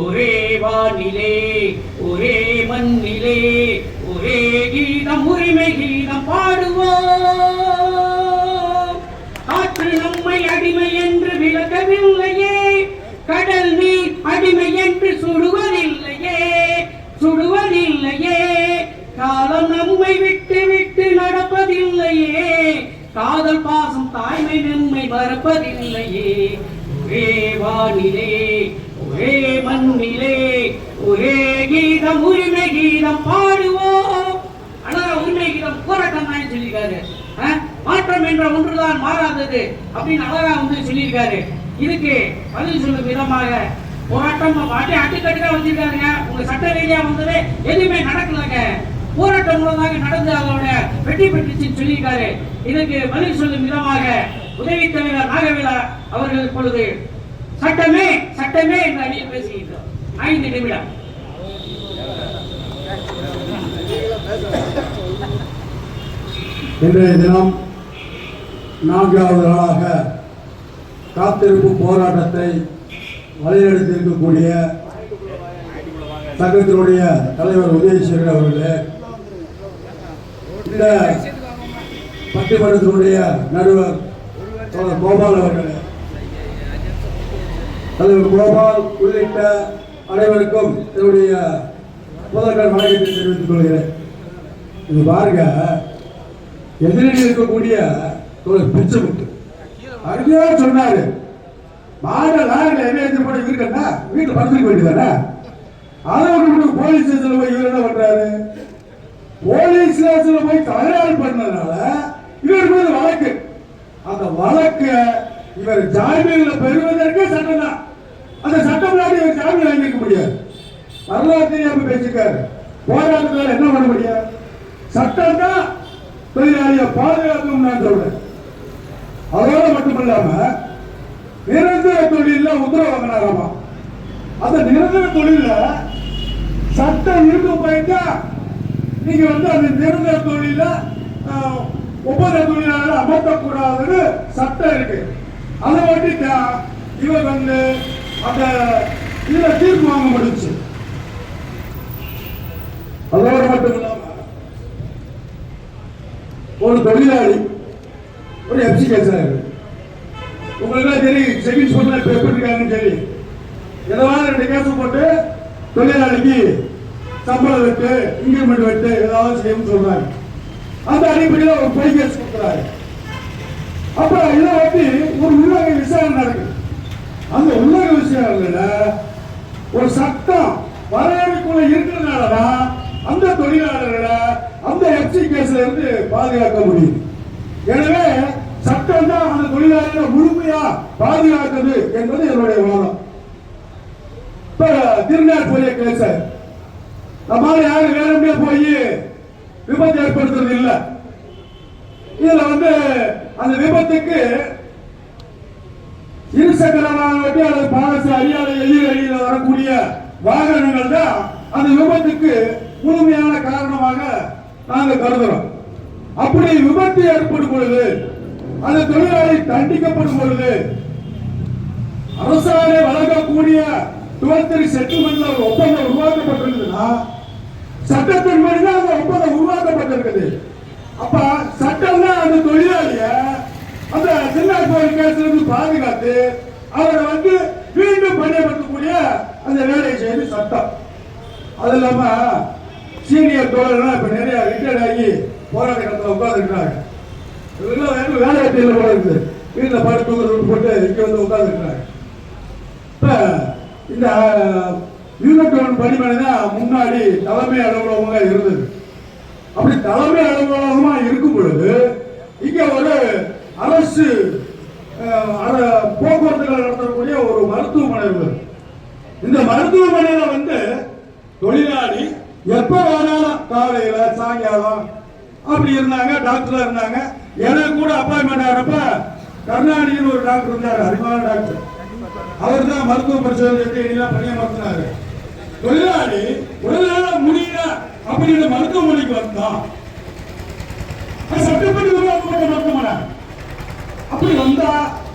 Speaker 1: ஒரே வானிலே, ஒரே மண்ணிலே, ஒரே கீதம், உரிமை கீதம் பாடுவோம். காற்று நம்மை அடிமை என்று விளக்கவில்லையே, கடல் நீர் அடிமை என்று சுடுவதில்லையே, காலம் நம்மை விட்டு விட்டு நடப்பதில்லையே, காதல் பாசம் தாய்மை நம்மை மறப்பதில்லையே. ஒரே வானிலே, ஒரே மண்ணிலே, ஒரே கீதம், உரிமை கீதம் பாடுவோம். அழகா உரிமை கீதம் போராட்டம் தான் சொல்லியிருக்காரு. மாற்றம் என்ற ஒன்றுதான் மாறாதது அப்படின்னு அழகா வந்து சொல்லியிருக்காரு. இதுக்கு பதில் சொல்லும் விதமாக போராட்டம் அட்டுக்கட்டுக்கா வச்சிருக்காருங்க. உங்க சட்ட ரீதியா வந்தது எதுவுமே நடக்கலங்க. போராட்டம் மூலமாக நடந்து அதோட வெற்றி பெற்றுச்சுன்னு சொல்லியிருக்காரு. இதுக்கு பதில் சொல்லும் விதமாக உதவி தலைவர் நாகவேலா அவர்கள் இப்பொழுது சட்டமே சட்டமே என்ற அணியில் பேசுகின்றோம். 5 நிமிடம்.
Speaker 5: இன்றைய தினம் 4வது நாளாக காத்திருப்பு போராட்டத்தை வழிநடத்தியிருக்கக்கூடிய சங்கத்தினுடைய தலைவர் உதயசேகர் அவர்களே, இந்த பட்டிமன்றத்தினுடைய நடுவர் கோபால் அவர்களே, தலைவர் கோபால் உள்ளிட்ட அனைவருக்கும் என்னுடைய முதல்வர் வணக்கத்தை தெரிவித்துக் கொள்கிறேன். இது பாருங்க, எதிரில் இருக்கக்கூடிய பிச்சைமுத்து அருமையா சொன்னாரு. இருக்கா வீட்டுல படுத்துக்க வேண்டியதானே? அதை போலீஸ் ஸ்டேஷன்ல போய் இவர் என்ன பண்றாரு? போலீஸ் ஸ்டேஷன்ல போய் தகராறு பண்ணதுனால இவர் மீது வழக்கு. அந்த வழக்கு இவர் ஜாமீன்ல பெறுவதற்கு சட்டம் தான். அந்த சட்டம் இவர் ஜாமீன் வாங்கிக்க முடியாது. வரலாறு தெரியாம பேசிக்காரு. போராட்டத்தால் என்ன பண்ண முடியாது? சட்டம் தான் தொழிலாளியை பாதுகாக்கும் நான் சொல்றேன். அதோட மட்டுமல்லாம நிரந்தர தொழில உத்தரவு வாங்கினாராமா. அந்த நிரந்தர தொழில சட்டம் இருக்கு போயிட்டா நீங்க வந்து அந்த நிரந்தர தொழில ஒப்பந்த தொழிலாளர் அமர்த்தக்கூடாதுன்னு சட்டம் இருக்கு. அதை வட்டிட்டா இவர் வந்து அந்த இதுல தீர்ப்பு வாங்க முடிச்சு. அதோட மட்டும் இல்லாம ஒரு தொழிலாளி ஒரு எஃப்சி கேஸ் ஆயிருக்கு. உங்களுக்கு தெரியும் செகண்ட் ஸ்போர்ட்ல எப்படி இருக்காங்கன்னு தெரியும். ஏதாவது 2 கேஸ் போட்டு தொழிலாளிக்கு சம்பளம் வெட்டு, இன்கிரிமெண்ட் வெட்டு ஏதாவது செய்யணும்னு சொல்றாங்க. அந்த அடிப்படையில் ஒரு பொய் கேஸ் கொடுக்குறாரு. அப்ப இதை பத்தி ஒரு உள்ளக விசாரணை நடக்குது. அந்த உள்ளக விசாரணையில ஒரு சட்டம் வரையறைக்குள்ள இருக்கிறதுனாலதான் அந்த தொழிலாளர்களை அந்த எஃப்சி கேஸ்ல இருந்து பாதுகாக்க முடியும். எனவே சட்டம் தான் அந்த தொழிலாளர்களை முழுமையா பாதுகாக்குது என்பது என்னுடைய வாதம். இப்ப திருநாள் போய் கேச நம்மால யாரும் வேணுமே போய் விபத்து ஏற்படுத்துறது இல்லை. இதுல அந்த விபத்துக்கு இருசக்கர வாகனம் அல்லது பாலசு அறியாத எதிரில் வரக்கூடிய வாகனங்கள் தான் அந்த விபத்துக்கு முழுமையான காரணமாக நாங்கள் கருதுறோம். அப்படி விபத்து ஏற்படும் பொழுது அந்த தொழிலாளி தண்டிக்கப்படும் பொழுது அரசாணை வழங்கக்கூடிய 12 செட்டில்மெண்ட்ல ஒரு ஒப்பந்தம் உருவாக்கப்பட்டிருக்குதுன்னா சட்டத்தின் தான் அந்த ஒப்பந்தம் உருவாக்கப்பட்டிருக்குது. அப்ப சட்டம் தான் அந்த தொழிலாளிய அந்த சின்ன கோயில் கேஸ்ல இருந்து பாதுகாத்து அவரை மீண்டும் பணியமர்த்தக்கூடிய அந்த வேலையை செய்து சட்டம். அது இல்லாம சீனியர் தோழர்கள் இப்ப நிறைய ரிட்டையர்ட் ஆகி போராட்ட களத்தில் உட்கார்ந்து இருக்கிறாங்க. வேலை வெட்டியில போல இருக்குது. வீட்டில் படுத்து போட்டு இங்க உட்கார்ந்து இருக்கிறாங்க. இப்ப இந்த யூனிட் 1 பணிமனை தான் முன்னாடி தலைமை அலுவலகமாக இருந்தது. அப்படி தலைமை அலுவலகமா இருக்கும் பொழுது இங்க ஒரு அரசு போக்குவரத்துகள் நடத்தக்கூடிய ஒரு மருத்துவமனை இருந்தது. இந்த மருத்துவமனையில தொழிலாளி எப்ப வேணாலும் காலையில சாயங்காலம் அப்படி இருந்தாங்க. டாக்டர் இருந்தாங்க. எனக்கு கூட அப்பாயின்மெண்ட் ஆகிறப்ப கருணாநிதினு ஒரு டாக்டர் இருந்தாரு, அறிமுகமான டாக்டர். அவர் தான் மருத்துவ பரிசோதனை பணியமர்த்தினாரு. தொழிலாளி உடல்நல முடியல அப்படின்னு மருத்துவமனைக்கு வந்தான். சட்டப்படி உருவாக்கப்பட்ட மருத்துவமனை. அப்படி வந்தா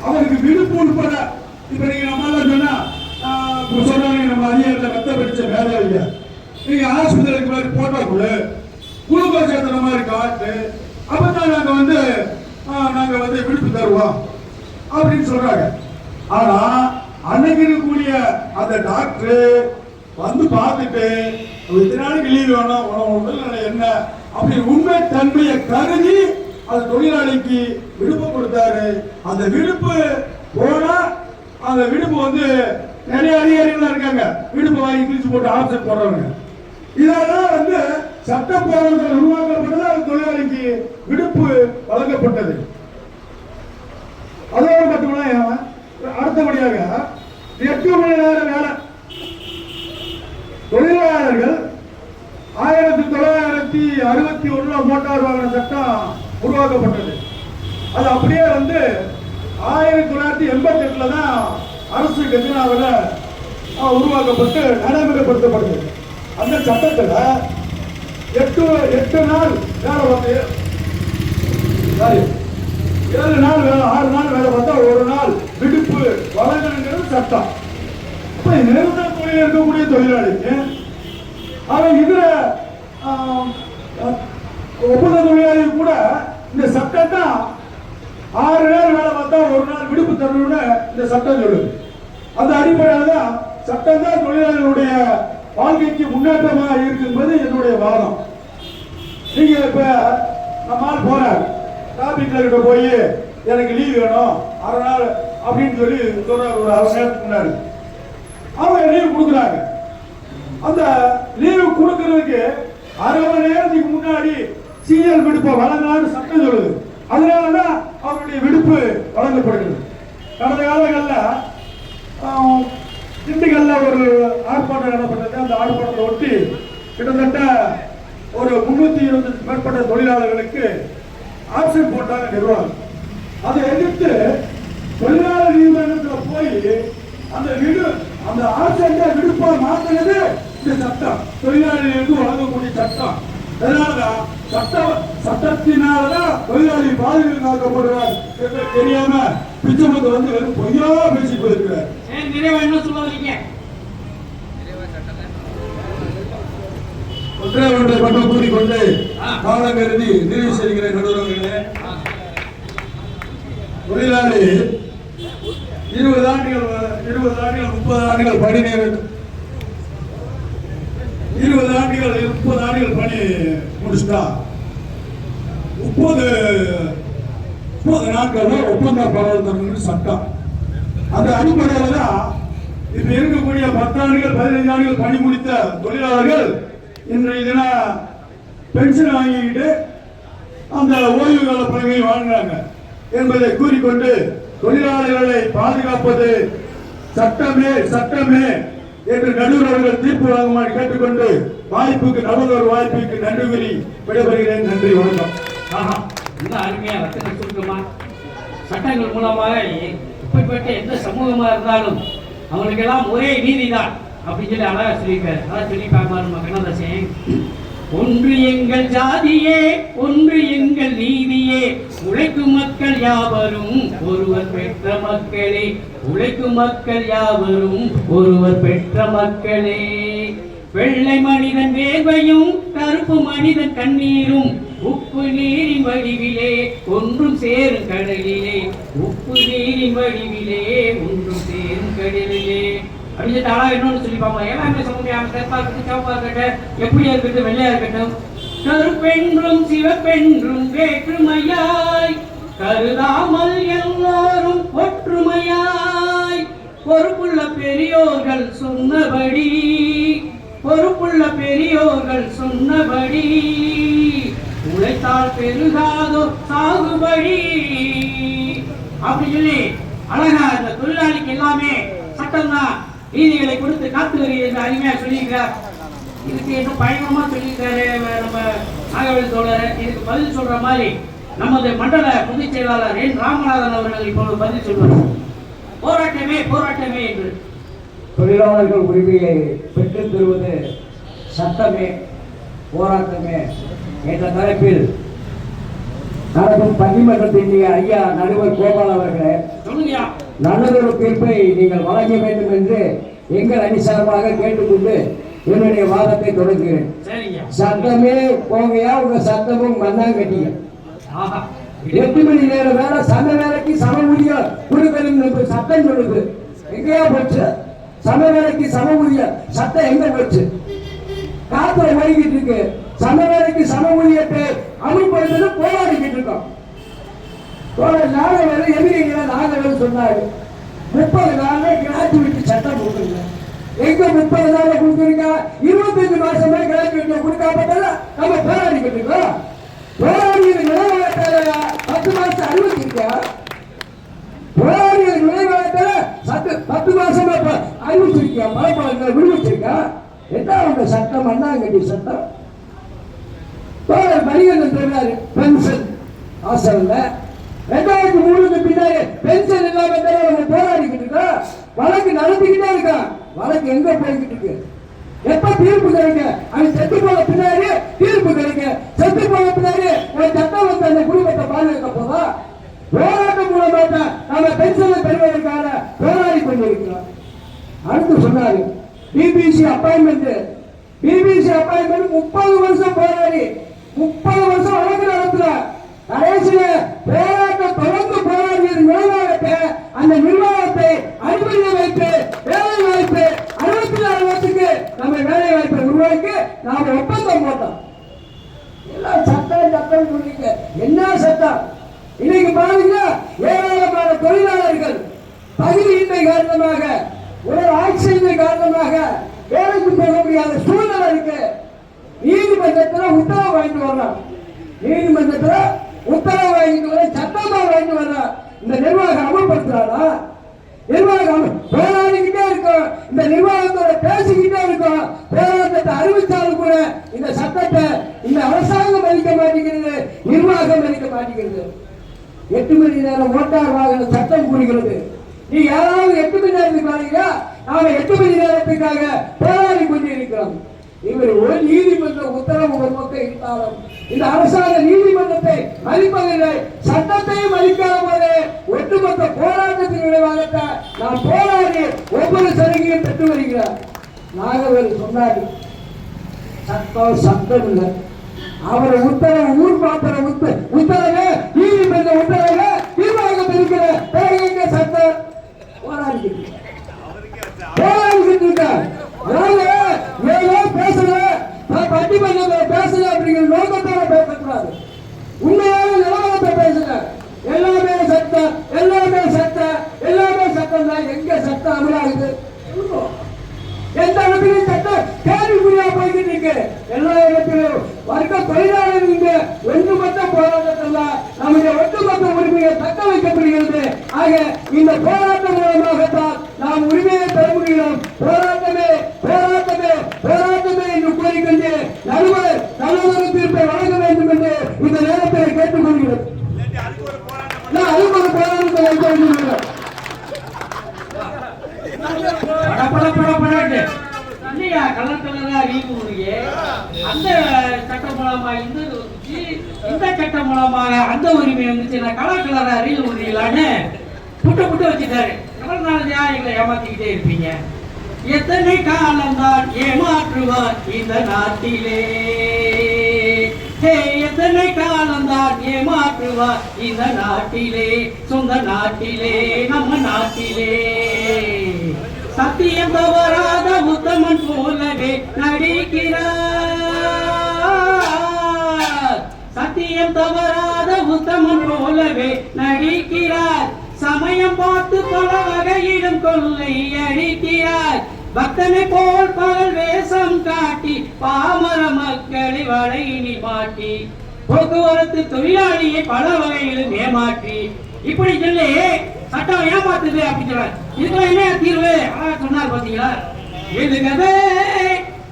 Speaker 5: அவருக்கு விடுப்பு உட்பட இப்ப நீங்க நம்ம சொன்னா சொல்றாங்க, நம்ம அதிகாரத்தை ரத்த பிடிச்ச மேதாவிங்க நீங்க ஆஸ்பத்திரிக்கு மாதிரி போட்டா கூட குளுக்கோஸ் ஏத்துற மாதிரி காட்டு அப்பதான் நாங்க விடுப்பு தருவோம் அப்படின்னு சொல்றாங்க. ஆனா அன்னைக்கு இருக்கக்கூடிய அந்த டாக்டர் பார்த்துட்டு இத்தனை நாளைக்கு லீவ் வேணும், உடல்நிலை என்ன அப்படி உண்மை தன்மையை கருதி அந்த தொழிலாளிக்கு விடுப்பு கொடுத்தாரு. அந்த விடுப்பு போனா அந்த விடுப்பு நிறைய அதிகாரிகள் இருக்காங்க, விடுப்பு வாங்கி கிழிச்சு போட்டு ஆப்ஷன் போடுறவங்க. இதெல்லாம் சட்ட போராட்டத்தில் உருவாக்கப்பட்டது. அந்த தொழிலாளிக்கு விடுப்பு வழங்கப்பட்டது. அதோடு மட்டுமல்ல அடுத்தபடியாக 8 மணி நேர வேலை தொழிலாளர்கள் 1961 மோட்டார் வாகன சட்டம் உருவாக்கப்பட்டது. அது அப்படியே 1988 தான் அரசு கஜனாவில் உருவாக்கப்பட்டு நடைமுறைப்படுத்தப்படுது. அந்த சட்டத்தில் 8 நாள் வேலை 7 நாள் வேலை 6 நாள் வேலை பார்த்தா 1 நாள் விடுப்பு வழங்கணுங்கிறது சட்டம். அப்ப நிறுவன தொழில் இருக்கக்கூடிய தொழிலாளிக்கு அவன் இதுல ஒப்பந்த தொழிலாளி கூட இந்த சட்டம் தான் 6 நாள் வேலை பார்த்தா 1 நாள் விடுப்பு தரணும்னு இந்த சட்டம் சொல்லுது. அந்த அடிப்படையில் தான் சட்டம் தான் தொழிலாளர்களுடைய வாழ்க்கைக்கு முன்னேற்றமாக இருக்கும்போது என்னுடைய வாதம். நீங்க இப்ப நம்மால் போறாரு டிராபிக்ல கிட்ட போய் எனக்கு லீவ் வேணும் 6 நாள் அப்படின்னு சொல்லி சொல்றாரு. ஒரு 1/2 நேரத்துக்கு முன்னாடி அவங்க லீவ் கொடுக்குறாங்க. அந்த லீவு கொடுக்கறதுக்கு 1/2 மணி நேரத்துக்கு முன்னாடி சீனியர் விடுப்பை வழங்கலான்னு சட்டம் சொல்லுது. அதனாலதான் அவருடைய விடுப்பு வழங்கப்படுகிறது. கடந்த காலங்களில் திண்டுக்கல்ல ஒரு ஆர்ப்பாட்டம் நடப்பட்டது. அந்த ஆர்ப்பாட்டத்தை ஒட்டி கிட்டத்தட்ட ஒரு 320 மேற்பட்ட தொழிலாளர்களுக்கு ஆப்ஷன் போட்டாங்க நிர்வாகம். அதை எதிர்த்து தொழிலாளர் நீதிமன்றத்தில் போய் அந்த ஆப்ஷன் விடுப்பா மாற்றினது இந்த சட்டம், தொழிலாளிகளுக்கு வழங்கக்கூடிய சட்டம். அதனாலதான் சட்டத்தினாலதான் தொழிலாளி பாதுகாக்கப்படுறார் என்று தெரியாம பிச்சமுத்து வெறும் பொய்யா பேசி போயிருக்கிறார். ஒன்றை மட்டும் கூறிக்கொண்டு காலம் கருதி நிறைவு செய்கிற நடுவர்களே, தொழிலாளி 20 ஆண்டுகள் 30 ஆண்டுகள் பணி நேரம் 20 ஆண்டுகள் 30 ஆண்டுகள் பணி முடிச்சுட்டா 30 30 நாட்கள் ஒப்பந்த பலவந்தம் சட்டம். அந்த அடிப்படையில் தான் இப்ப இருக்கக்கூடிய 10 ஆண்டுகள் 15 ஆண்டுகள் பணி முடித்த தொழிலாளர்கள் இன்றைய தின பென்ஷன் வாங்கிக்கிட்டு அந்த ஓய்வு கால பலகை வாழ்கிறாங்க என்பதை கூறிக்கொண்டு தொழிலாளர்களை பாதுகாப்பது சட்டமே சட்டமே என்று நடுவர் அவர்கள் தீர்ப்பு வழங்குமாறு கேட்டுக்கொண்டு நடுவர் வாய்ப்புக்கு நன்றி கூறி விடைபெறுகிறேன். நன்றி, வணக்கம்.
Speaker 1: ஆஹா, இன்னும் அருமையா வசனம் சுருக்கமா சட்டங்கள் மூலமாக இப்படிப்பட்ட எந்த சமூகமா இருந்தாலும் அவங்களுக்கெல்லாம் ஒரே நீதி தான் அப்படின்னு சொல்லி அழகா சொல்லியிருக்காரு. அதான் சொல்லி பார்க்கலாம் கண்ணதாசன். ஒன்று எங்கள் ஜாதியே, ஒன்று எங்கள் நீதியே, உழைக்கும் மக்கள் யாவரும் ஒருவர் பெற்ற மக்களே, உழைக்கும் மக்கள் யாவரும் ஒருவர் பெற்ற மக்களே. வெள்ளை மனிதன் வேர்வையும் கருப்பு மனிதன் கண்ணீரும் உப்பு நீரின் வடிவிலே ஒன்றும் சேரும் கடலிலே, உப்பு நீரின் வடிவிலே ஒன்றும் சேரும் கடலிலே அப்படின்னு அழகா இன்னொன்று சொல்லி பார்ப்போம். எல்லாமே சமூகம் கருப்பா இருக்கட்டும், சிவப்பா இருக்கட்டும், எப்படியா இருக்கட்டும், வெள்ளையா இருக்கட்டும், கருப்பென்றும் சிவப்பென்றும் வேற்றுமையாய் கருதாமல் எல்லோரும் ஒற்றுமையாய் பொறுப்புள்ள பெரியோர்கள் சொன்னபடி, பொறுப்புள்ள பெரியோர்கள் சொன்னபடி உழைத்தால் பெருகாதோ சாகுபடி அப்படி சொல்லி அழகா இந்த தொழிலாளிக்கு எல்லாமே சட்டம் தான் நீதிகளை கொடுத்து காத்து வருகிறது அருமையா சொல்லியிருக்கிறார். இதுக்கு என்ன பயங்கரமா சொல்லியிருக்காரு நம்ம நாகவேல் தோழர். இதுக்கு பதில் சொல்ற மாதிரி நமது மண்டல பொதுச் செயலாளர் என் ராமநாதன் அவர்கள் இப்போது பதில் சொல்வார். போராட்டமே போராட்டமே என்று
Speaker 6: தொழிலாளர்கள் உரிமையை பெற்றுத் தருவது சட்டமே போராட்டமே என்ற தலைப்பில் நடக்கும் பட்டிமன்றத்தின் ஐயா நடுவர் கோபால் அவர்களே, நல்லதொரு தீர்ப்பை நீங்கள் வழங்க வேண்டும் என்று எங்கள் அணி சார்பாக கேட்டுக்கொண்டு என்னுடைய வாதத்தை தொடங்குகிறேன். சட்டமே போகையா உங்க சட்டமும் மண்ணாங்கட்டிய 8 மணி நேரம் வேலை சம வேலைக்கு சம ஊதியம் கொடுக்கணும் சட்டம் சொல்லுது. எங்கேயா போச்சு சம வேலைக்கு சம ஊதியம் சட்டம்? எங்க போச்சு? காத்துல ஓடிக்கிட்டு இருக்கு. சம வேலைக்கு சம ஊதியத்தை அமல்படுத்த போராடிக்கிட்டு இருக்கோம். நாகவேலு எதிரிகளை நாகவேலு சொன்னாரு 30 நாள்ல கிராஜுவேட் சட்டம் கொடுக்குங்க. எங்க 30 நாள்ல கொடுத்துருக்கா? 25 மாசமே கிராஜுவேட் கொடுக்காம நம்ம போராடிக்கிட்டு இருக்கோம். போராடிய நிலைவாழத்தால 10 மாசம் அறிவிச்சிருக்கா? போராடிய நிலைவாழத்தால 10 மாசமா அறிவிச்சிருக்கா? மலைப்பாளர்கள் விடுவிச்சிருக்கா? என்ன உங்க சட்டம்? அண்ணாங்கட்டி சட்டம். மணிகண்டன் சொன்னாரு பென்ஷன் ஆசல்ல 2003 பின்னாடி பென்ஷன் இல்லாம நம்ம போராடிக்கிட்டு இருக்கோம். வழக்கு நடத்திக்கிட்டே இருக்கான். வழக்கு எங்க போய்கிட்டு இருக்கு? எப்ப தீர்ப்பு கிடைக்க? அவன் செத்து போன பின்னாடி தீர்ப்பு கிடைக்க. செத்து போன பின்னாடி ஒரு சட்டம் வந்து அந்த குடும்பத்தை பாதுகாக்க போதா? போராட்டம் மூலமாக நம்ம பென்ஷனை பெறுவதற்கான போராடி கொண்டிருக்கிறோம். அடுத்து சொன்னாரு பிபிசி அப்பாயின்மெண்ட் 30 வருஷம் போராடி 30 வருஷம் வழக்கு நடத்துற கடைசியில போராட்டம் தொடர்ந்து போராடியது நிர்வாகத்தை, அந்த நிர்வாகத்தை அனுமதியை வைத்து வேலை வாய்ப்பு 64 வருஷத்துக்கு நம்ம வேலை வாய்ப்பை உருவாக்கி நாம ஒப்பந்தம் போட்டோம். எல்லாம் சட்டம் சட்டம் சொல்றீங்க. என்ன சட்டம்? இன்னைக்கு பாருங்க, ஏராளமான தொழிலாளர்கள் தகுதியின்மை காரணமாக, ஒரு ஆட்சியின்மை காரணமாக வேலைக்கு போக முடியாத சூழ்நிலை இருக்கு. நீதிமன்றத்தில் உத்தரவு வாங்கிட்டு வர்றோம். நீதிமன்றத்தில் உத்தரவு வாங்கிட்டு வர சட்டமா வாங்கிட்டு வர்றோம். இந்த நிர்வாகம் அமல்படுத்துறாரா? நிர்வாகம் போராடிக்கிட்டே இருக்கும். இந்த நிர்வாகத்தோட பேசிக்கிட்டே இருக்கும். போராட்டத்தை அறிவிச்சாலும் கூட இந்த சட்டத்தை இந்த அரசாங்கம் மதிக்க மாட்டேங்கிறது, நிர்வாகம் மதிக்க மாட்டேங்கிறது. 8 மணி நேரம் மோட்டார் வாகன சட்டம் கூறுகிறது. நீ யாராவது 8 மணி நேரத்துக்கு வாங்க, நாம 8 மணி நேரத்துக்காக போராடி கொண்டிருக்கிறோம். இவர் ஒரு நீதிமன்ற உத்தரவு ஒரு பக்கம் இருந்தாலும் இந்த அரசாங்க நீதிமன்றத்தை மதிப்பதில்லை, சட்டத்தையும் மதிக்காத ஒட்டுமொத்த போராட்டத்தின் விளைவாகத்தான் நாம் போராடி ஒவ்வொரு சலுகையும் பெற்று வருகிறார். நாகவேல் சொன்னாரு சட்டம் சட்டம் இல்லை. அவர் உத்தரவு ஊர் மாத்திர உத்தரவு நீதிமன்ற உத்தரவு நிர்வாகம் இருக்கிற சட்டம் போராடிக்கிட்டு இருக்கார். ஏதோ பேசல பட்டிமன்றத்தில் பேசல அப்படிங்கிற நோக்கத்தோட பேசக்கூடாது. உண்மையான நிலவரத்தை பேசல. எல்லா தொழிலாளர் இங்க ஒன்றுபட்ட போராட்டத்தில் நம்முடைய ஒட்டுமொத்த உரிமையை தக்க வைக்கப்படுகிறது. ஆக இந்த போராட்டம் மூலமாகத்தான் நாம் உரிமையை பெற முடியும். போராட்டமே போராட்டமே போராட்டமே என்று கூறிக்கொண்டு நடுவர் நல்லதொரு தீர்ப்பை வழங்க வேண்டும் என்று இந்த நேரத்தில் கேட்டுக்கொள்கிறோம். அதுக்கு ஒரு போராட்டத்தை வைக்க வேண்டும்.
Speaker 1: கலர் கலரா அறிவுடைய அந்த சட்டம் மூலமா இந்த சட்டம் மூலமாக அந்த உரிமை வந்துச்சு. கலர் கலரா அறிவு முடியலான்னு புட்டு புட்டு வச்சுட்டாரு. எவ்வளவு நாளையா எங்களை ஏமாத்திக்கிட்டே இருப்பீங்க? எத்தனை காலம்தான் ஏமாற்றுவார் இந்த நாட்டிலே? எத்தனை காலம்தான் ஏமாற்றுவார் இந்த நாட்டிலே? சொந்த நாட்டிலே, நம்ம நாட்டிலே. சத்தியம் தவறாத உத்தமன் போலவே நடிக்கிறார். சத்தியம் தவறாத உத்தமன் போலவே நடிக்கிறார். சமயம் பார்த்து பல வகையிலும் கொள்ளை அடிக்கிறார். பக்தனை போல் பகல் வேஷம் காட்டி பாமர மக்களை வளையினி மாட்டி போக்குவரத்து தொழிலாளியை பல வகையிலும் ஏமாற்றி இப்படி சொல்லி சட்டம் ஏமாத்துது அப்படின்னு சொல்றாரு. இதுக்கு என்ன தீர்வு சொன்னார் பாத்தீங்களா? எழுகவே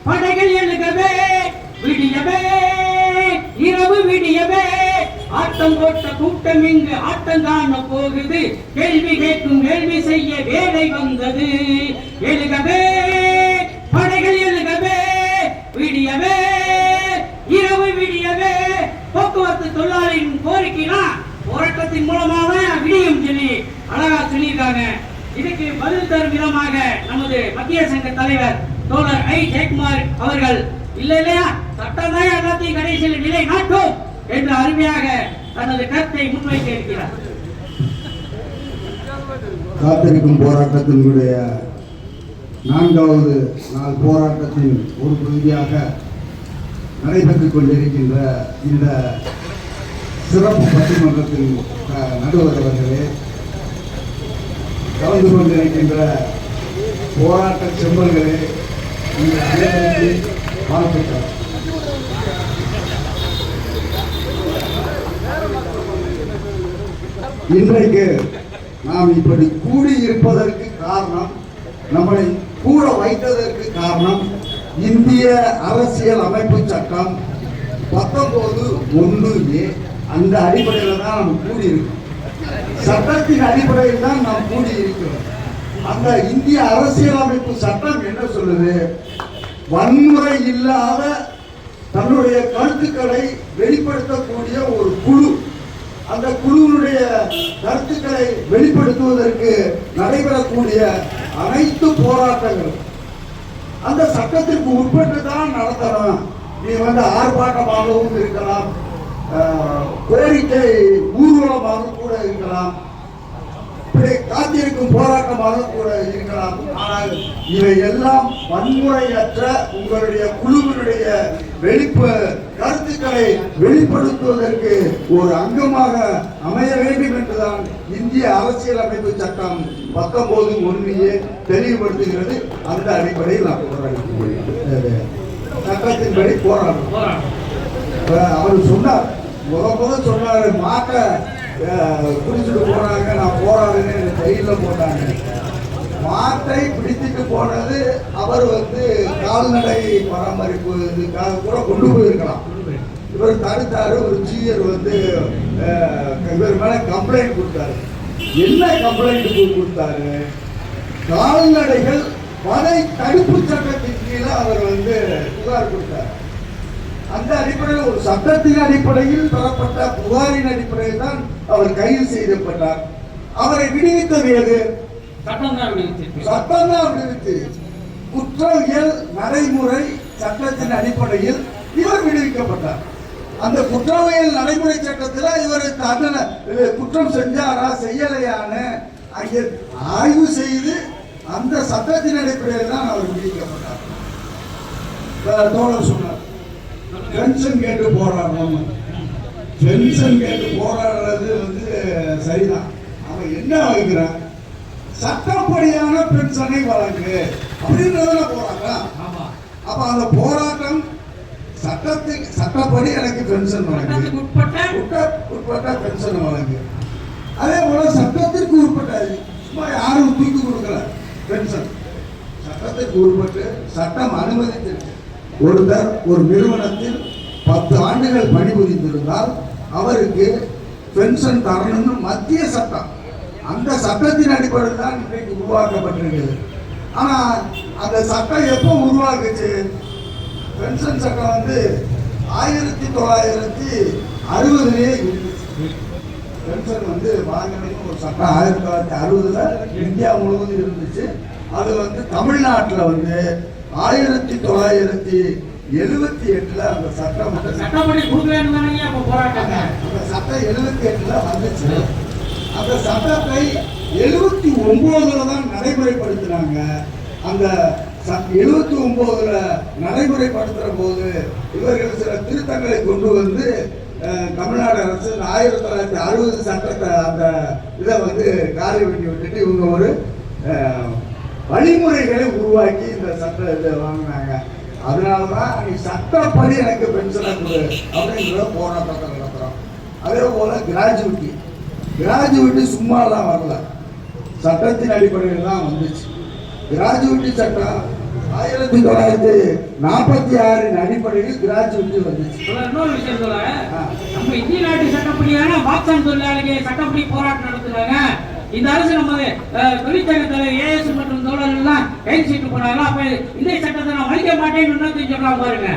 Speaker 1: படைகள் எழுகவே, விடியவே இரவு விடியவே, ஆட்டம் போட்ட கூட்டம் இங்கு ஆட்டம் காண போகுது. கேள்வி கேட்கும் கேள்வி செய்ய வேலை வந்தது. எழுகவே படைகள் எழுகவே, விடியவே இரவு விடியவே. போக்குவரத்து தொழிலாளியின் கோரிக்கைனா போராட்டத்தின் மூலமாக விடியும் சொல்லி அழகா சொல்லியிருக்காங்க. இதுக்கு பதில் தரும் விதமாக நமது மத்திய சங்க தலைவர் தோழர் ஐ ஜெயக்குமார் அவர்கள் இல்லையா சட்டம் தான் எல்லாத்தையும் கடைசியில் நிலை நாட்டும் என்று அருமையாக தனது கருத்தை முன்வைக்க இருக்கிறார்.
Speaker 5: காத்திருக்கும் போராட்டத்தினுடைய 4வது நாள் போராட்டத்தின் ஒரு பகுதியாக நடைபெற்றுக் கொண்டிருக்கின்ற இந்த சிறப்பு பட்டிமன்றத்தின் நடுவர் அவர்களே, கலந்து கொண்டிருக்கின்ற போராட்ட செம்மல்களே, இந்த அனைவருக்கும் வாழ்த்துக்கள். இன்றைக்கு நாம் இப்படி கூடி இருப்பதற்கு காரணம், நம்மளை கூட வைத்ததற்கு காரணம் இந்திய அரசியல் அமைப்பு சட்டம் 19(1)A. அந்த அடிப்படையில் தான் நாம் கூடி இருக்கோம். சட்டத்தின் அடிப்படையில் தான் நாம் கூடி இருக்கிறோம். அந்த இந்திய அரசியலமைப்பு சட்டம் என்ன சொல்லுது? வன்முறை இல்லாத தன்னுடைய கருத்துக்களை வெளிப்படுத்தக்கூடிய ஒரு குழு, அந்த குழுவினுடைய கருத்துக்களை வெளிப்படுத்துவதற்கு நடைபெறக்கூடிய அனைத்து போராட்டங்களும் அந்த சட்டத்திற்கு உட்பட்டு தான் நடத்தணும். நீ ஆர்ப்பாட்டமாகவும் இருக்கலாம், கோரிக்கை ஊர்வலமாக கூட இருக்கலாம், இப்படி காத்திருக்கும் போராட்டமாக கூட இருக்கலாம். ஆனால் இவை எல்லாம் வன்முறையற்ற உங்களுடைய குழுவினுடைய கருத்துக்களை வெளிப்படுத்துவதற்கு ஒரு அங்கமாக அமைய வேண்டும் என்றுதான் இந்திய அரசியலமைப்பு சட்டம் 19(1)A தெளிவுபடுத்துகிறது. அந்த அடிப்படையில் நாம் போராடி சட்டத்தின்படி போராடணும். அவர் சொன்னார், முதல் சொன்னார், மாட்டை பிடிச்சிட்டு போனாங்க, நான் போராடுன்னு ஜெயிலில் போட்டாங்க. மாட்டை பிடித்துட்டு போனது அவர் கால்நடை பராமரிப்பு இதுக்காக கூட கொண்டு போயிருக்கலாம். இவர் தடுத்தாரு. ஒரு ஜீயர் இவர் மேல கம்ப்ளைண்ட் கொடுத்தாரு. என்ன கம்ப்ளைண்ட் கொடுத்தாரு? கால்நடைகள் வதை தடுப்பு சட்டத்தின் கீழே அவர் புகார் கொடுத்தார். அந்த அடிப்படையில் ஒரு சட்டத்தின் அடிப்படையில் பெறப்பட்ட புகாரின் அடிப்படையில் தான் அவர் கைது செய்யப்பட்டார். அவரை விடுவித்தது எது? சட்டம் தான் விடுவித்து. குற்றவியல் நடைமுறை சட்டத்தின் அடிப்படையில் இவர் விடுவிக்கப்பட்டார். அந்த குற்றவியல் நடைமுறை சட்டத்தில் இவர் குற்றம் செஞ்சாரா செய்யலையான்னு அங்கே ஆய்வு செய்து அந்த சட்டத்தின் அடிப்படையில் தான் அவர் விடுவிக்கப்பட்டார். தோழர் சொன்னார், பென்ஷன் கேட்டு போராடணும். பென்ஷன் கேட்டு போராடுறது சரிதான். அவன் என்ன வைக்கிறான்? சட்டப்படியான பென்ஷனை வழங்கு அப்படின்றதுல போராட்டம். அப்ப அந்த போராட்டம் சட்டப்படி எனக்கு பென்ஷன் வழங்கு,
Speaker 1: சட்டத்துக்கு
Speaker 5: உட்பட்ட பென்ஷன் வழங்கு. அதே போல சட்டத்திற்கு உட்பட்ட, சும்மா யாரும் தூக்கி கொடுக்கல பென்ஷன், சட்டத்திற்கு உட்பட்டு சட்டம் அனுமதித்திருக்கு. ஒருத்தர் ஒரு நிறுவனத்தில் 10 ஆண்டுகள் பணிபுரிந்திருந்தால் அவருக்கு பென்ஷன் தரணும்னு மத்திய சட்டம், அந்த சட்டத்தின் அடிப்படையில் தான் இன்றைக்கு உருவாக்கப்பட்டிருக்கிறது. ஆனா அந்த சட்டம் எப்போ உருவாக்குச்சு? பென்ஷன் சட்டம் வந்து 1960 இருந்துச்சு. பென்ஷன் வந்து வாங்கணும்னு ஒரு சட்டம் 1960 இந்தியா முழுவதும் இருந்துச்சு. அது வந்து தமிழ்நாட்டில் வந்து 1978 அந்த சட்டம்
Speaker 1: சட்டப்படி கொடுக்கலன்னு தானே அப்ப போராட்டம்.
Speaker 5: அந்த சட்டம் 78 வந்துச்சு. அந்த சட்டத்தை 79 தான் நடைமுறைப்படுத்தினாங்க. அந்த 79 நடைமுறைப்படுத்துற போது இவர்கள் சில திருத்தங்களை கொண்டு வந்து தமிழ்நாடு அரசு 1960 சட்டத்தை அந்த இதை வந்து காலி பண்ணி விட்டுட்டு இவங்க ஒரு வழிமுறைகளை உருவாக்கி இந்த சட்டத்தை வாங்கினாங்க. அதனாலதான் நீ சட்டப்படி எனக்கு பென்ஷனை கொடு அப்படிங்கிற போராட்டத்தை நடத்துறோம். அதே போல கிராஜுவிட்டி சும்மாலாம் வரல, சட்டத்தின் அடிப்படையில் தான் வந்துச்சு. கிராஜுவிட்டி சட்டம் 1946 அடிப்படையில் கிராஜுவிட்டி வந்துச்சு.
Speaker 1: இன்னொரு விஷயம் சொல்ல, நம்ம இந்திய நாட்டு சட்டப்படியான பாக்ஸான் தொழிலாளிகள் சட்டப்படி போராட்டம் நடத்துறாங்க. இந்த அரசு நம்ம தொழிற்சங்க தலைவர் ஏஎஸ் மற்றும் தோழர்கள் எல்லாம் கைது செய்து போனாங்க. அப்ப இந்த சட்டத்தை நான் மதிக்க மாட்டேன்னு சொல்லலாம் பாருங்க.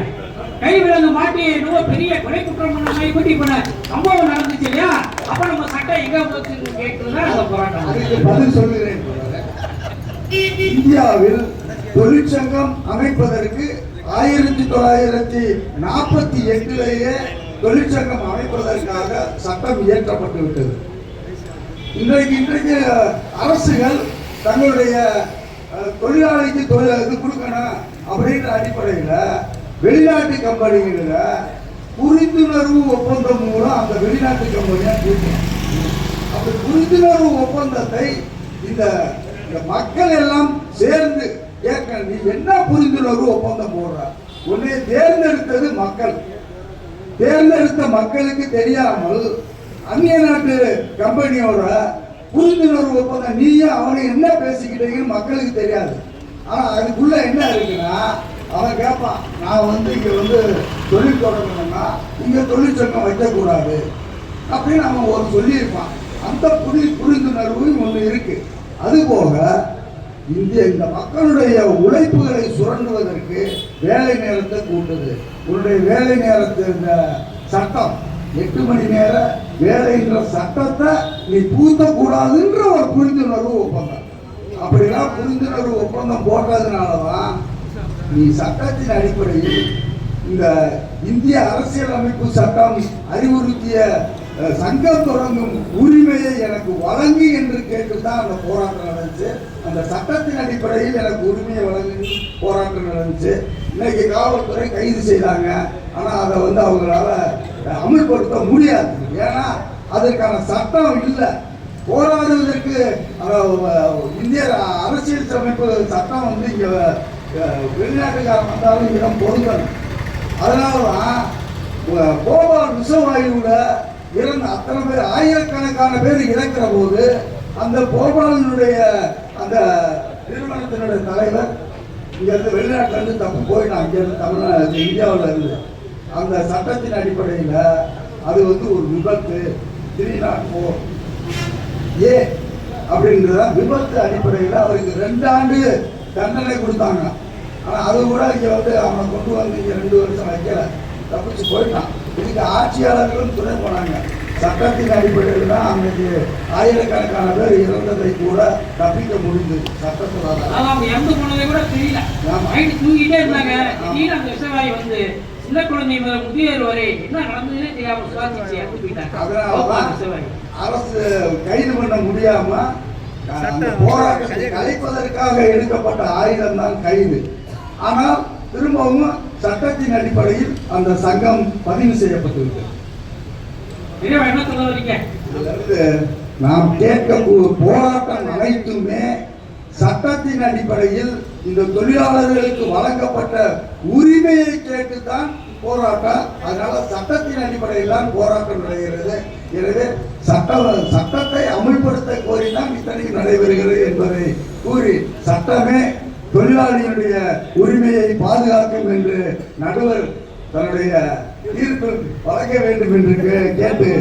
Speaker 1: கை விலங்கு மாட்டி ரொம்ப பெரிய கொலை குற்றம் பண்ண மாதிரி கூட்டி பண்ண சம்பவம் நடந்துச்சு இல்லையா? அப்ப நம்ம சட்டம் எங்க போச்சுன்னு கேட்டுதான் அந்த போராட்டம்.
Speaker 5: பதில் சொல்லுகிறேன். இந்தியாவில் தொழிற்சங்கம் அமைப்பதற்கு 1948 தொழிற்சங்கம் அமைப்பதற்காக சட்டம் இயற்றப்பட்டு விட்டது. இன்றைக்கு அரசுகள் தங்களுடைய தொழிலாளிக்கு தொழில் கொடுக்கணும் அப்படின்ற அடிப்படையில் வெளிநாட்டு கம்பெனிகள புரிந்துணர்வு ஒப்பந்தம் மூலம் அந்த வெளிநாட்டு கம்பெனியா கொடுக்கணும். அந்த புரிந்துணர்வு ஒப்பந்தத்தை இந்த மக்கள் எல்லாம் சேர்ந்து கேட்க, நீ என்ன புரிந்துணர்வு ஒப்பந்தம் போடுற? உன்னை தேர்ந்தெடுத்தது மக்கள். தேர்ந்தெடுத்த மக்களுக்கு தெரியாமல் அந்நிய நாட்டு கம்பெனியோட புரிந்துணர்வு ஒப்பந்தம் நீயும் அவனை என்ன பேசிக்கிட்டீங்கன்னு மக்களுக்கு தெரியாது. ஆனா அதுக்குள்ள என்ன இருக்குன்னா, அவன் கேட்பான், நான் வந்து இங்க வந்து தொழில் தொடங்கணும்னா இங்க தொழிற்சங்கம் வைக்கக்கூடாது அப்படின்னு அவன் ஒரு சொல்லியிருப்பான். அந்த புரிந்துணர்வு ஒன்று இருக்கு. அதுபோக இந்த மக்களுடைய உழைப்புகளை சுரண்டுவதற்கு வேலை நேரத்தை கூட்டுது. உன்னுடைய வேலை நேரத்தை இந்த சட்டம் 8 மணி நேர வேலைன்ற சட்டத்தை நீ பூத்தக்கூடாதுன்ற ஒரு புரிந்துணர்வு ஒப்பந்தம். அப்படிலாம் புரிந்துணர்வு ஒப்பந்தம் போட்டதுனாலதான் நீ சட்டத்தின் அடிப்படையில் இந்த இந்திய அரசியலமைப்பு சட்டம் அறிவுறுத்திய சங்கம் தொடங்கும் உரிமையை எனக்கு வழங்கி என்று கேட்டுதான் அந்த போராட்டம் நடந்துச்சு. அந்த சட்டத்தின் அடிப்படையில் எனக்கு உரிமையை வழங்கி போராட்டம் நடந்துச்சு. இன்னைக்கு காவல்துறை கைது செய்தாங்க. ஆனா அதை வந்து அவங்களால அமல்படுத்த முடியாது. ஏன்னா அதற்கான சட்டம் இல்லை. போராடுவதற்கு இந்திய அரசியல் அமைப்பு சட்டம் வந்து இங்க வெளிநாட்டுக்காரன் வந்தாலும் இடம் பொருந்தது. அதனாலதான் போபால் விஷவாயுல இறந்த அத்தனை பேர், ஆயிரக்கணக்கான பேர் இறக்கிற போது அந்த போபாலினுடைய அந்த நிறுவனத்தினுடைய தலைவர் இங்க இருந்து வெளிநாட்டுல இருந்து தப்பு போயிட்டான். இங்க இருந்து தமிழ்நாடு இந்தியாவில் இருந்து அந்த சட்டத்தின் அடிப்படையில் அது வந்து ஒரு விபத்து 304A அப்படின்றத விபத்து அடிப்படையில் அவருக்கு 2 ஆண்டு தண்டனை கொடுத்தாங்க. ஆனால் அது கூட இங்கே வந்து அவனை கொண்டு வந்து இங்கே 2 வருஷம் வைக்கல, தப்பிச்சு போயிட்டான். இதுக்கு ஆட்சியாளர்களும் துணை போனாங்க. சட்டத்தின் அடிப்படையில் தான் அன்னைக்கு ஆயிரக்கணக்கான பேர் இறந்ததை கூட தப்பிக்க முடிந்தது சட்டத்தினால.
Speaker 1: தூங்கிட்டே இருந்தாங்க. அந்த விவசாயி வந்து சின்ன குழந்தை முதல் முதியோர் வரை என்ன நடந்ததுன்னே தெரியாம
Speaker 5: அரசு கைது பண்ண முடியாம போராட்டத்தை கலைப்பதற்காக எடுக்கப்பட்ட ஆயுதம் தான் கைது. ஆனால் திரும்பவும் சட்டத்தின் அடிப்படையில் அந்த சங்கம் பதிவு செய்யப்பட்டிருக்கு. நாம் கேட்க போராட்டம் அனைத்துமே சட்டத்தின் அடிப்படையில் இந்த தொழிலாளர்களுக்கு வழங்கப்பட்ட உரிமையை கேட்டுத்தான் போராட்டம். அதனால சட்டத்தின் அடிப்படையில் தான் போராட்டம் நடைகிறது. எனவே சட்டத்தை அமுல்படுத்த கோரிதான் இத்தனையும் நடைபெறுகிறது என்பதை கூறி, சட்டமே தொழிலாளிகளுடைய உரிமையை பாதுகாக்கும் என்று நடுவர் தன்னுடைய தீர்ப்பில் வழங்க வேண்டும் என்று கேட்டு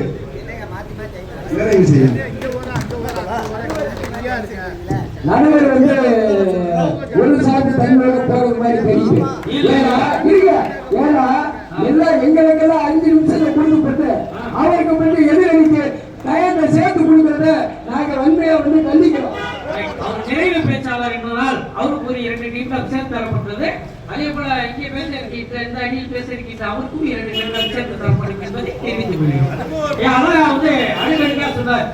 Speaker 5: நிறைவு செய்யும்.
Speaker 6: நடுவர் ஒரு சார்பு தனியாக போறது மாதிரி தெரியுது. ஏன்னா எல்லாம் எங்களுக்கெல்லாம் 5 நிமிஷத்துல கொடுக்கப்பட்டு அவருக்கு மட்டும் எதிரணிக்கு டயத்தை சேர்த்து கொடுக்கறத நாங்க வன்மையா கண்டிக்கிறோம்.
Speaker 1: அவர் நிறைவு பேச்சாளர் என்பதால் அவருக்கு ஒரு 2 நிமிடம் சேர்த்து தரப்பட்டது. அதே போல இங்கே பேச இருக்கின்ற இந்த அணியில் பேச இருக்கின்ற அவருக்கும் 2 நிமிடம் சேர்த்து தரப்படும் என்பதை தெரிவித்துக் கொள்கிறோம். அதான் அடிக்கடிக்கா சொன்னார்.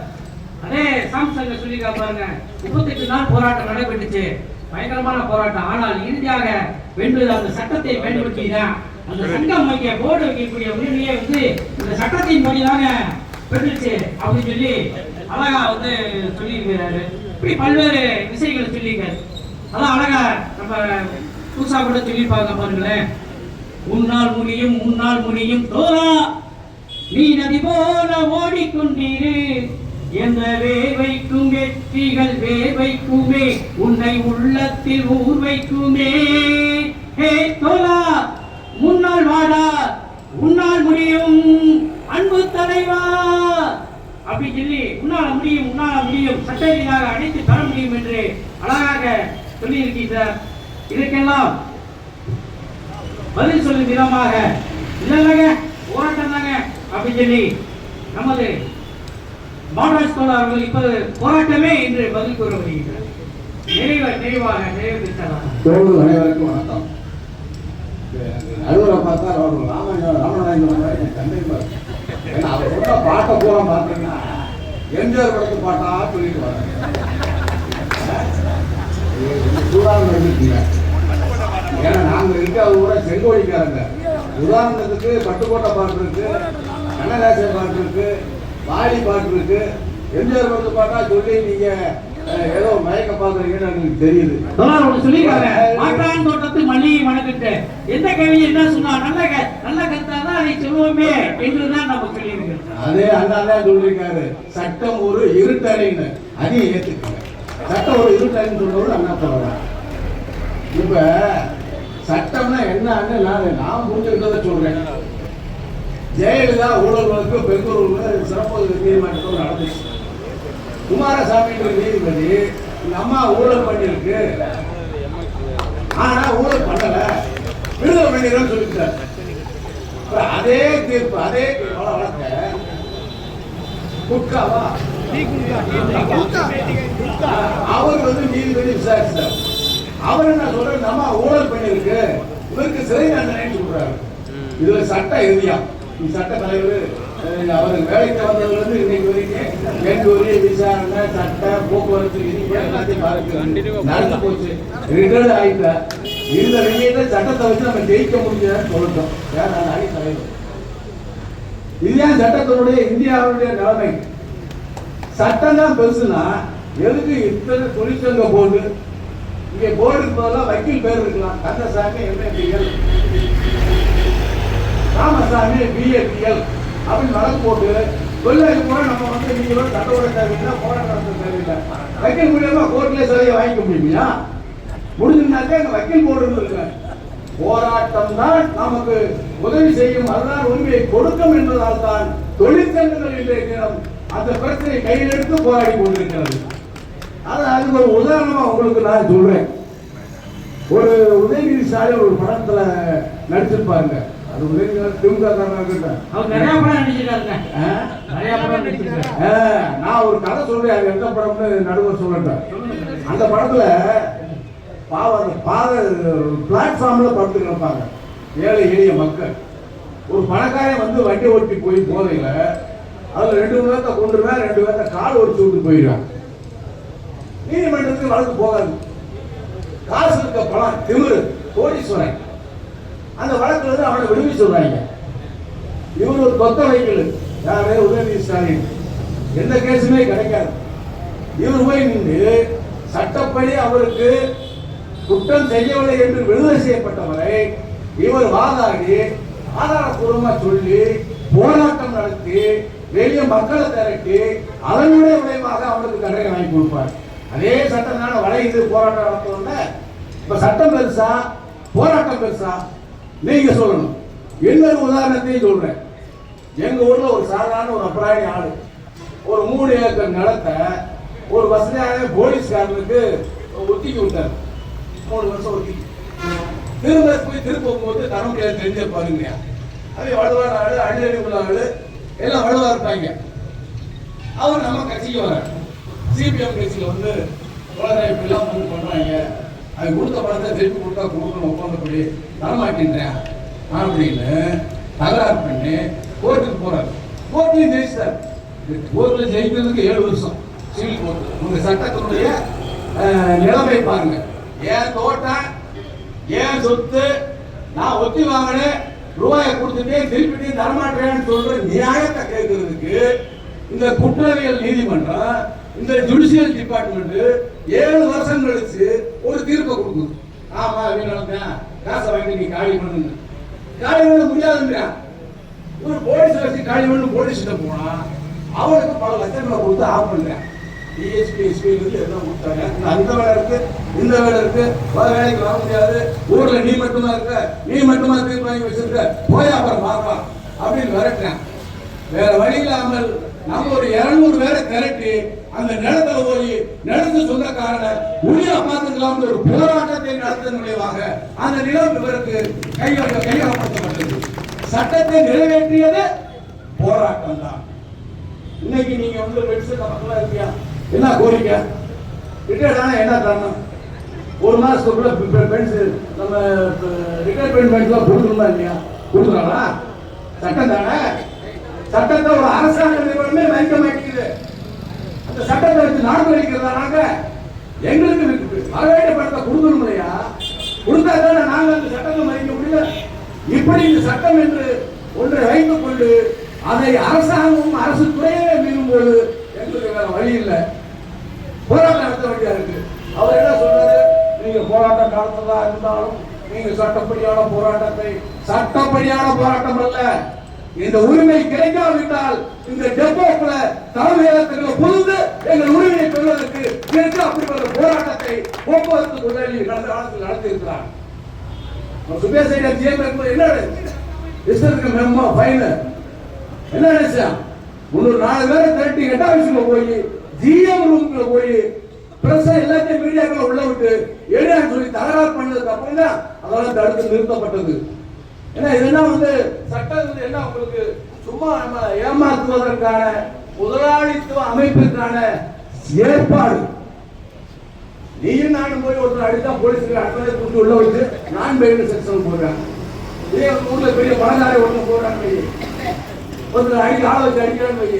Speaker 1: அதே சாம்சங்க சொல்லிக்கா பாருங்க, 38 நாள் போராட்டம் நடைபெற்றுச்சு, பயங்கரமான போராட்டம். ஆனால் இறுதியாக வென்று அந்த சட்டத்தை பயன்படுத்திதான் அந்த சங்கம் வைக்க போர்டு வைக்கக்கூடிய உரிமையை இந்த சட்டத்தின் படிதாங்க பெற்றுச்சு அப்படின்னு சொல்லி அழகா சொல்லியிருக்கிறாரு. இப்படி பல்வேறு விஷயங்களை சொல்லியிருக்காரு. அதான் அழகா நம்ம புதுசா கூட சொல்லியிருப்பாங்க பாருங்களேன். முன்னால் முடியும் தோரா, நீ நதி போல ஓடிக்கொண்டீரு, எந்த வேர்வைக்கும் வெற்றிகள் வேர்வைக்குமே, உன்னை உள்ளத்தில் ஊர் வைக்குமே. ஹே தோலா, முன்னால் வாடா, உன்னால் முடியும் அன்பு தலைவா அப்படி சொல்லி உன்னால முடியும் சட்ட ரீதியாக அழைத்து தர முடியும் என்று அழகாக சொல்லி இருக்கின்றார். இதற்கெல்லாம் பதில் சொல்லும் விதமாக இல்லைங்க போராட்டம் தாங்க அப்படி சொல்லி நமது பாலராஜ் தோழர் அவர்கள் இப்போது போராட்டமே என்று பதில் கூற வருகின்றார். நிறைவு பெற்றார்.
Speaker 5: அனைவருக்கும் வணக்கம். நடுவரை பார்த்தா ராமநாயகன் சந்தேகமா இருக்கு. ஏன்னா அவர் சொன்ன பாட்டை பூரா பார்த்தீங்கன்னா எம்ஜிஆர் படத்து பாட்டா சொல்லிட்டு வராங்க. சூடாக இருக்கீங்க. ஏன்னா நாங்கள் இருக்க அது கூட செங்கோடிக்காரங்க. உதாரணத்துக்கு பட்டுக்கோட்டை பாட்டு இருக்கு, கண்ணதாசன் பாட்டு இருக்கு, வாலி பாட்டு இருக்கு. எம்ஜிஆர் படத்து பாட்டா சொல்லி நீங்க ஏதோ மயக்க பாக்குறீங்கன்னு எனக்கு தெரியுது.
Speaker 1: மாற்றான் தோட்டத்து மல்லிகை மணக்கிட்டு எந்த கவி என்ன சொன்னா நல்ல கருத்தாதான் அதை சொல்லுவோமே என்றுதான் நம்ம சொல்லியிருக்கோம்.
Speaker 5: அதே அண்ணாதான் சொல்லியிருக்காரு, சட்டம் ஒரு இருட்டறைன்னு. அதையும் ஏத்துக்கங்க. சட்டம் ஒரு இருட்டறைன்னு சொல்றவரு அண்ணா சொல்லலாம். இப்ப சட்டம்னா என்னன்னு நான் புரிஞ்சுக்கிட்டதை சொல்றேன். ஜெயலலிதா ஊழல் வழக்கு பெங்களூர்ல சிறப்பு நீதிமன்றத்தில் நடந்துச்சு. குமாரசாமி நீதிபதி இந்த அம்மா ஊழல் பண்ணிருக்கு, ஆனா ஊழல் பண்ணல, விடுதலை பண்ணிடுறேன்னு சொல்லிட்டார். அதே தீர்ப்பு அதே வழக்க குட்காவா அவர் நீதிபதி விசாரிச்சார். அவர் என்ன சொல்ற, இந்த அம்மா ஊழல் பண்ணிருக்கு, இவருக்கு சிறை தண்டனைன்னு சொல்றாரு. இதுல சட்ட இறுதியா சட்ட தலைவர் அவருக்கு வேலைக்கு வந்ததுல இருந்து இன்னைக்கு வரைக்கும் என்கொயரி, விசாரணை, சட்ட, போக்குவரத்து விதிப்பு எல்லாத்தையும் நடந்து போச்சு. ரிட்டர்ட் ஆயிட்டா. இந்த வெளியிட்ட சட்டத்தை வச்சு நம்ம ஜெயிக்க முடியாதுன்னு சொல்லிட்டோம். வேற தலைவர் இதுதான் சட்டத்தினுடைய இந்தியாவுடைய நிலைமை. சட்டம் தான் பெருசுனா எதுக்கு இத்தனை தொழிற்சங்க போர்டு? இங்க போர்டுக்கு பதிலாக வக்கீல் பேர் இருக்கலாம். கந்தசாமி எம்ஏபிஎல், ராமசாமி பிஏபிஎல் அப்படின்னு வழக்கு போட்டு தொழிலாளி கூட நம்ம நீங்க சட்டோட தேவையில்லை, போராட்டம் தேவையில்லை, வக்கீல் மூலியமா கோர்ட்ல சிலையை வாங்கிக்க முடியுமா? முடிஞ்சுனாக்கா எங்க வக்கீல் போர்டு இருக்கு. போராட்டம் தான் நமக்கு உதவி செய்யும், அதுதான் உரிமையை கொடுக்கும் என்பதால் தான் தொழிற்சங்கங்கள் இன்றைக்கு அந்த பிரச்சனையை கையில் எடுத்து போராடி கொண்டிருக்கிறது. அதுக்கு ஒரு உதாரணமா உங்களுக்கு நான் சொல்றேன். ஒரு உதயநிதி ஸ்டாலின் ஒரு படத்துல நடிச்சிருப்பாருங்க. அது உதயநிதி திமுக நான் ஒரு கதை சொல்றேன். அது எந்த படம்னு நடுவர் சொல்லட்டேன். அந்த படத்துல பிளாட்ஃபார்ம்ல படுத்துட்டு இருப்பாங்க ஏழை எளிய மக்கள். ஒரு பணக்காரன் வண்டி ஓட்டி போய் போதையில அதுல 2 பேர்த்த கொண்டுருவேன், 2 பேர்த்த கால் ஒடிச்சு விட்டு போயிடுவான். நீதிமன்றத்துக்கு வழக்கு போகாது. காசு இருக்க பணம் திமிரு கோடீஸ்வரன். அந்த வழக்குல அவனை விடுவி சொல்றாங்க. இவர் ஒரு கொத்த வைக்கல். யாரு? உதயநிதி ஸ்டாலின். எந்த கேஸுமே கிடைக்காது. இவர் போய் நின்று சட்டப்படி அவருக்கு குற்றம் செய்யவில்லை என்று விடுதலை செய்யப்பட்டவரை இவர் வாதாடி ஆதாரப்பூர்வமா சொல்லி போராட்டம் நடத்தி வெளிய மக்களை திரட்டி அதனுடைய விளைவாக அவனுக்கு தண்டனை வாங்கி கொடுப்பார். அதே சட்டம் தானே வளையுது போராட்டம் நடத்தணும்னா. இப்ப சட்டம் பெருசா போராட்டம் பெருசா நீங்க சொல்லணும். இன்னொரு உதாரணத்தையும் சொல்றேன். எங்க ஊர்ல ஒரு சாதாரண ஒரு அப்ராணி ஆடு ஒரு 3 ஏக்கர் நிலத்தை ஒரு வசதியான போலீஸ்காரனுக்கு ஒத்திக்கி விட்டார். 3 வருஷம் ஒத்திக்கி திரும்ப போய் திருப்பும் போது தர முடியாது தெரிஞ்ச பாருங்க. அது வலுவான ஆளு அள்ளி உள்ள ஆளு எல்லாம் வலுவா இருப்பாங்க. அவர் நம்ம கட்சிக்கு வர சிபிஎம் கட்சியில வந்து இப்படிலாம் வந்து பண்றாங்க. அது கொடுத்த பணத்தை திருப்பி கொடுத்தா கொடுக்கணும் ஒப்பந்தப்படி தரமாட்டேன்றேன் அப்படின்னு தகராறு பண்ணி கோர்ட்டுக்கு போறாரு. கோர்ட்லயும் ஜெயிச்சார். கோர்ட்ல ஜெயிக்கிறதுக்கு 7 வருஷம் சிவில் கோர்ட். உங்க சட்டத்தினுடைய நிலைமை பாருங்க. ஏன் தோட்டம் ஏன் சொத்து நான் ஒத்தி வாங்கினேன் ரூபாயை கொடுத்துட்டே திருப்பிட்டு தரமாட்டேன்னு சொல்ற நியாயத்தை கேட்கறதுக்கு இந்த குற்றவியல் நீதிமன்றம் இந்த ஜுடிஷியல் டிபார்ட்மெண்ட் 7 வருஷம் கழிச்சு ஒரு தீர்ப்பை கொடுக்குது. ஆமா வீணாதான் காசை வாங்கி நீ காலி பண்ணுங்க. காலி பண்ண முடியாதுங்க. ஒரு போலீஸ் வச்சு காலி பண்ணு போலீஸ்கிட்ட போனா அவனுக்கு பல லட்சங்களை கொடுத்து ஆஃப் பண்றேன். டிஎஸ்பி எஸ்பி எல்லாம் கொடுத்தாங்க. அந்த வேலை இருக்கு இந்த வேலை இருக்கு வேலைக்கு வர முடியாது. ஊர்ல நீ மட்டுமா இருக்க நீ மட்டுமா தீர்ப்பு வாங்கி வச்சிருக்க போய் அப்புறம் பார்க்கலாம் அப்படின்னு விரட்டேன். வேற வழி இல்லாமல் நம்ம ஒரு 200 பேரை திரட்டி அந்த நிலத்துல போய் நிலத்து சொந்தக்காரன உரிய பார்த்துக்கலாம் ஒரு போராட்டத்தை நடத்ததன் விளைவாக அந்த நிலம் இவருக்கு கையகப்படுத்தப்பட்டது. சட்டத்தை நிறைவேற்றியது போராட்டம் தான். இன்னைக்கு நீங்க வந்து பென்ஷன் மக்களா இருக்கியா என்ன கோரிக்கை ரிட்டையர்ட் ஆனா என்ன தரணும்? 1 மாசத்துக்குள்ள பென்ஷன் நம்ம ரிட்டையர்மெண்ட் பென்ஷன் கொடுக்கணுமா இல்லையா? கொடுக்குறாங்களா? சட்டம் தானே. சட்டத்தை ஒரு அரசாங்க நிறுவனமே மதிக்க மாட்டேங்குது. அந்த சட்டத்தை வச்சு நாடு அளிக்கிறதா நாங்க எங்களுக்கு வரவேண்டிய பணத்தை கொடுக்கணும் இல்லையா? கொடுத்தா தானே நாங்க அந்த சட்டத்தை மதிக்க முடியல. இப்படி இந்த சட்டம் என்று ஒன்றை வைத்துக் கொண்டு அதை அரசாங்கமும் அரசு துறையே மீறும் போது எங்களுக்கு வேற வழி இல்லை. போராட்டம் நடத்த வேண்டியா இருக்கு. அவர் என்ன சொல்றாரு? நீங்க போராட்டம் நடத்ததா இருந்தாலும் நீங்க சட்டப்படியான போராட்டத்தை சட்டப்படியான போராட்டம் அல்ல. இந்த உரிமை கிடைக்காவிட்டால் இந்த டெப்போக்குள்ள தலைமையகத்துக்குள்ள புகுந்து எங்கள் உரிமையை பெறுவதற்கு இருக்கு அப்படிப்பட்ட போராட்டத்தை போக்குவரத்து முதலாளி கடந்த காலத்தில் நடத்தி இருக்கிறார். சுபேஷ் என்ன மெம்மோ ஃபைன் என்ன நினைச்சா 304 பேரை திரட்டி ஹெட் ஆபீஸ்ல போய் ஜிஎம் ரூம்ல போய் பிரஸ் எல்லாத்தையும் மீடியாக்களை உள்ள விட்டு எழுதான்னு சொல்லி தகராறு பண்ணதுக்கு அப்புறம் தான் அதெல்லாம் தடுத்து நிறுத்தப்பட்டது. ஏன்னா இதெல்லாம் வந்து சட்டம் வந்து என்ன உங்களுக்கு சும்மா நம்ம ஏமாற்றுவதற்கான முதலாளித்துவ அமைப்பிற்கான ஏற்பாடு. நீயும் நானும் போய் ஒருத்தர் அடித்தா போலீஸுக்கு அடுத்த கூட்டு உள்ள வச்சு நான் பெயில் செக்ஷன் போடுறாங்க. இதே ஊர்ல பெரிய பணக்காரை ஒருத்தர் போடுறாங்க, ஒருத்தர் ஆளை வச்சு அடிக்கிறான்னு வை,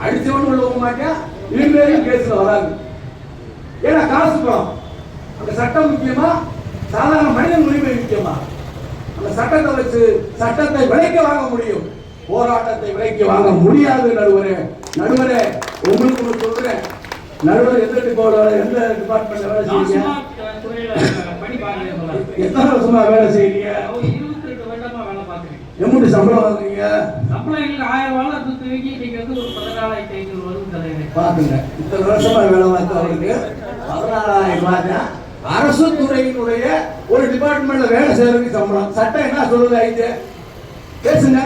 Speaker 5: அடிச்சவனு உள்ள போக மாட்டேன் இனிமேலும் கேஸ்ல வராது. ஏன்னா காசு பணம். அந்த சட்டம் முக்கியமா சாதாரண மனிதன் உரிமை முக்கியமா? அந்த சட்டத்தை வச்சு சட்டத்தை விலைக்கு வாங்க முடியும், போராட்டத்தை விலைக்கு வாங்க முடியாது. நடுவரே உங்களுக்கு சொல்றேன், நடுவர் எந்த டிபார்ட்மெண்ட்ல வேலை செய்றீங்க? எத்தனை வருஷமா வேலை செய்றீங்க?
Speaker 1: 22 வருடமா வேலை பார்க்கிறேன்.
Speaker 5: எப்படி சம்பளம் வாங்குறீங்க?
Speaker 1: சம்பளம் எங்களுக்கு 1000 ரூபாய் தூக்கி நீங்க வந்து ஒரு 14,500 வரும் தலைவர்.
Speaker 5: பாத்துங்க, இத்தனை வருஷமா வேலை பார்த்து அவருக்கு 14,000 ரூபாய் அரசு துறையினுடைய ஒரு டிபார்ட்மெண்ட்ல வேலை செய்யறதுக்கு சம்பளம். சட்டம் என்ன சொல்லுது? ஐந்து பேசுங்க.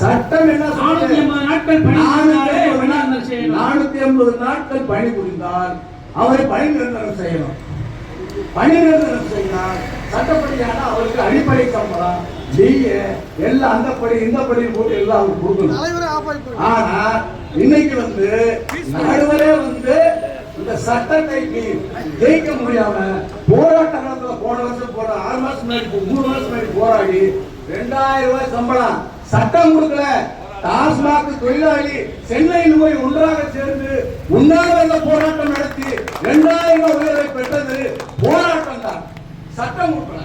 Speaker 5: சட்டம் என்ன சொல்லுது? 480 நாட்கள் பணி புரிந்தால் அவரை பணி நிரந்தரம் செய்யணும். பணி நிரந்தரம் செய்தால் சட்டப்படியான அவருக்கு அடிப்படை சம்பளம் டிஏ எல்லாம் அந்த படி இந்த படி போட்டு எல்லாம் அவருக்கு கொடுக்கணும். ஆனா இன்னைக்கு வந்து நடுவரே வந்து இந்த சட்டத்தை ஜெயிக்க முடியாம போராட்ட காலத்துல போன வருஷம் 6 மாசம் முன்னாடி 3 மாசம் முன்னாடி போராடி 2000 ரூபாய் சம்பளம் சட்டம் கொடுக்கல. டாஸ்மாக் தொழிலாளி சென்னையில் போய் ஒன்றாக சேர்ந்து உண்ணாவிரத போராட்டம் நடத்தி 2000 உயர்வை பெற்றது போராட்டம் தான். சட்டம் கொடுக்கல.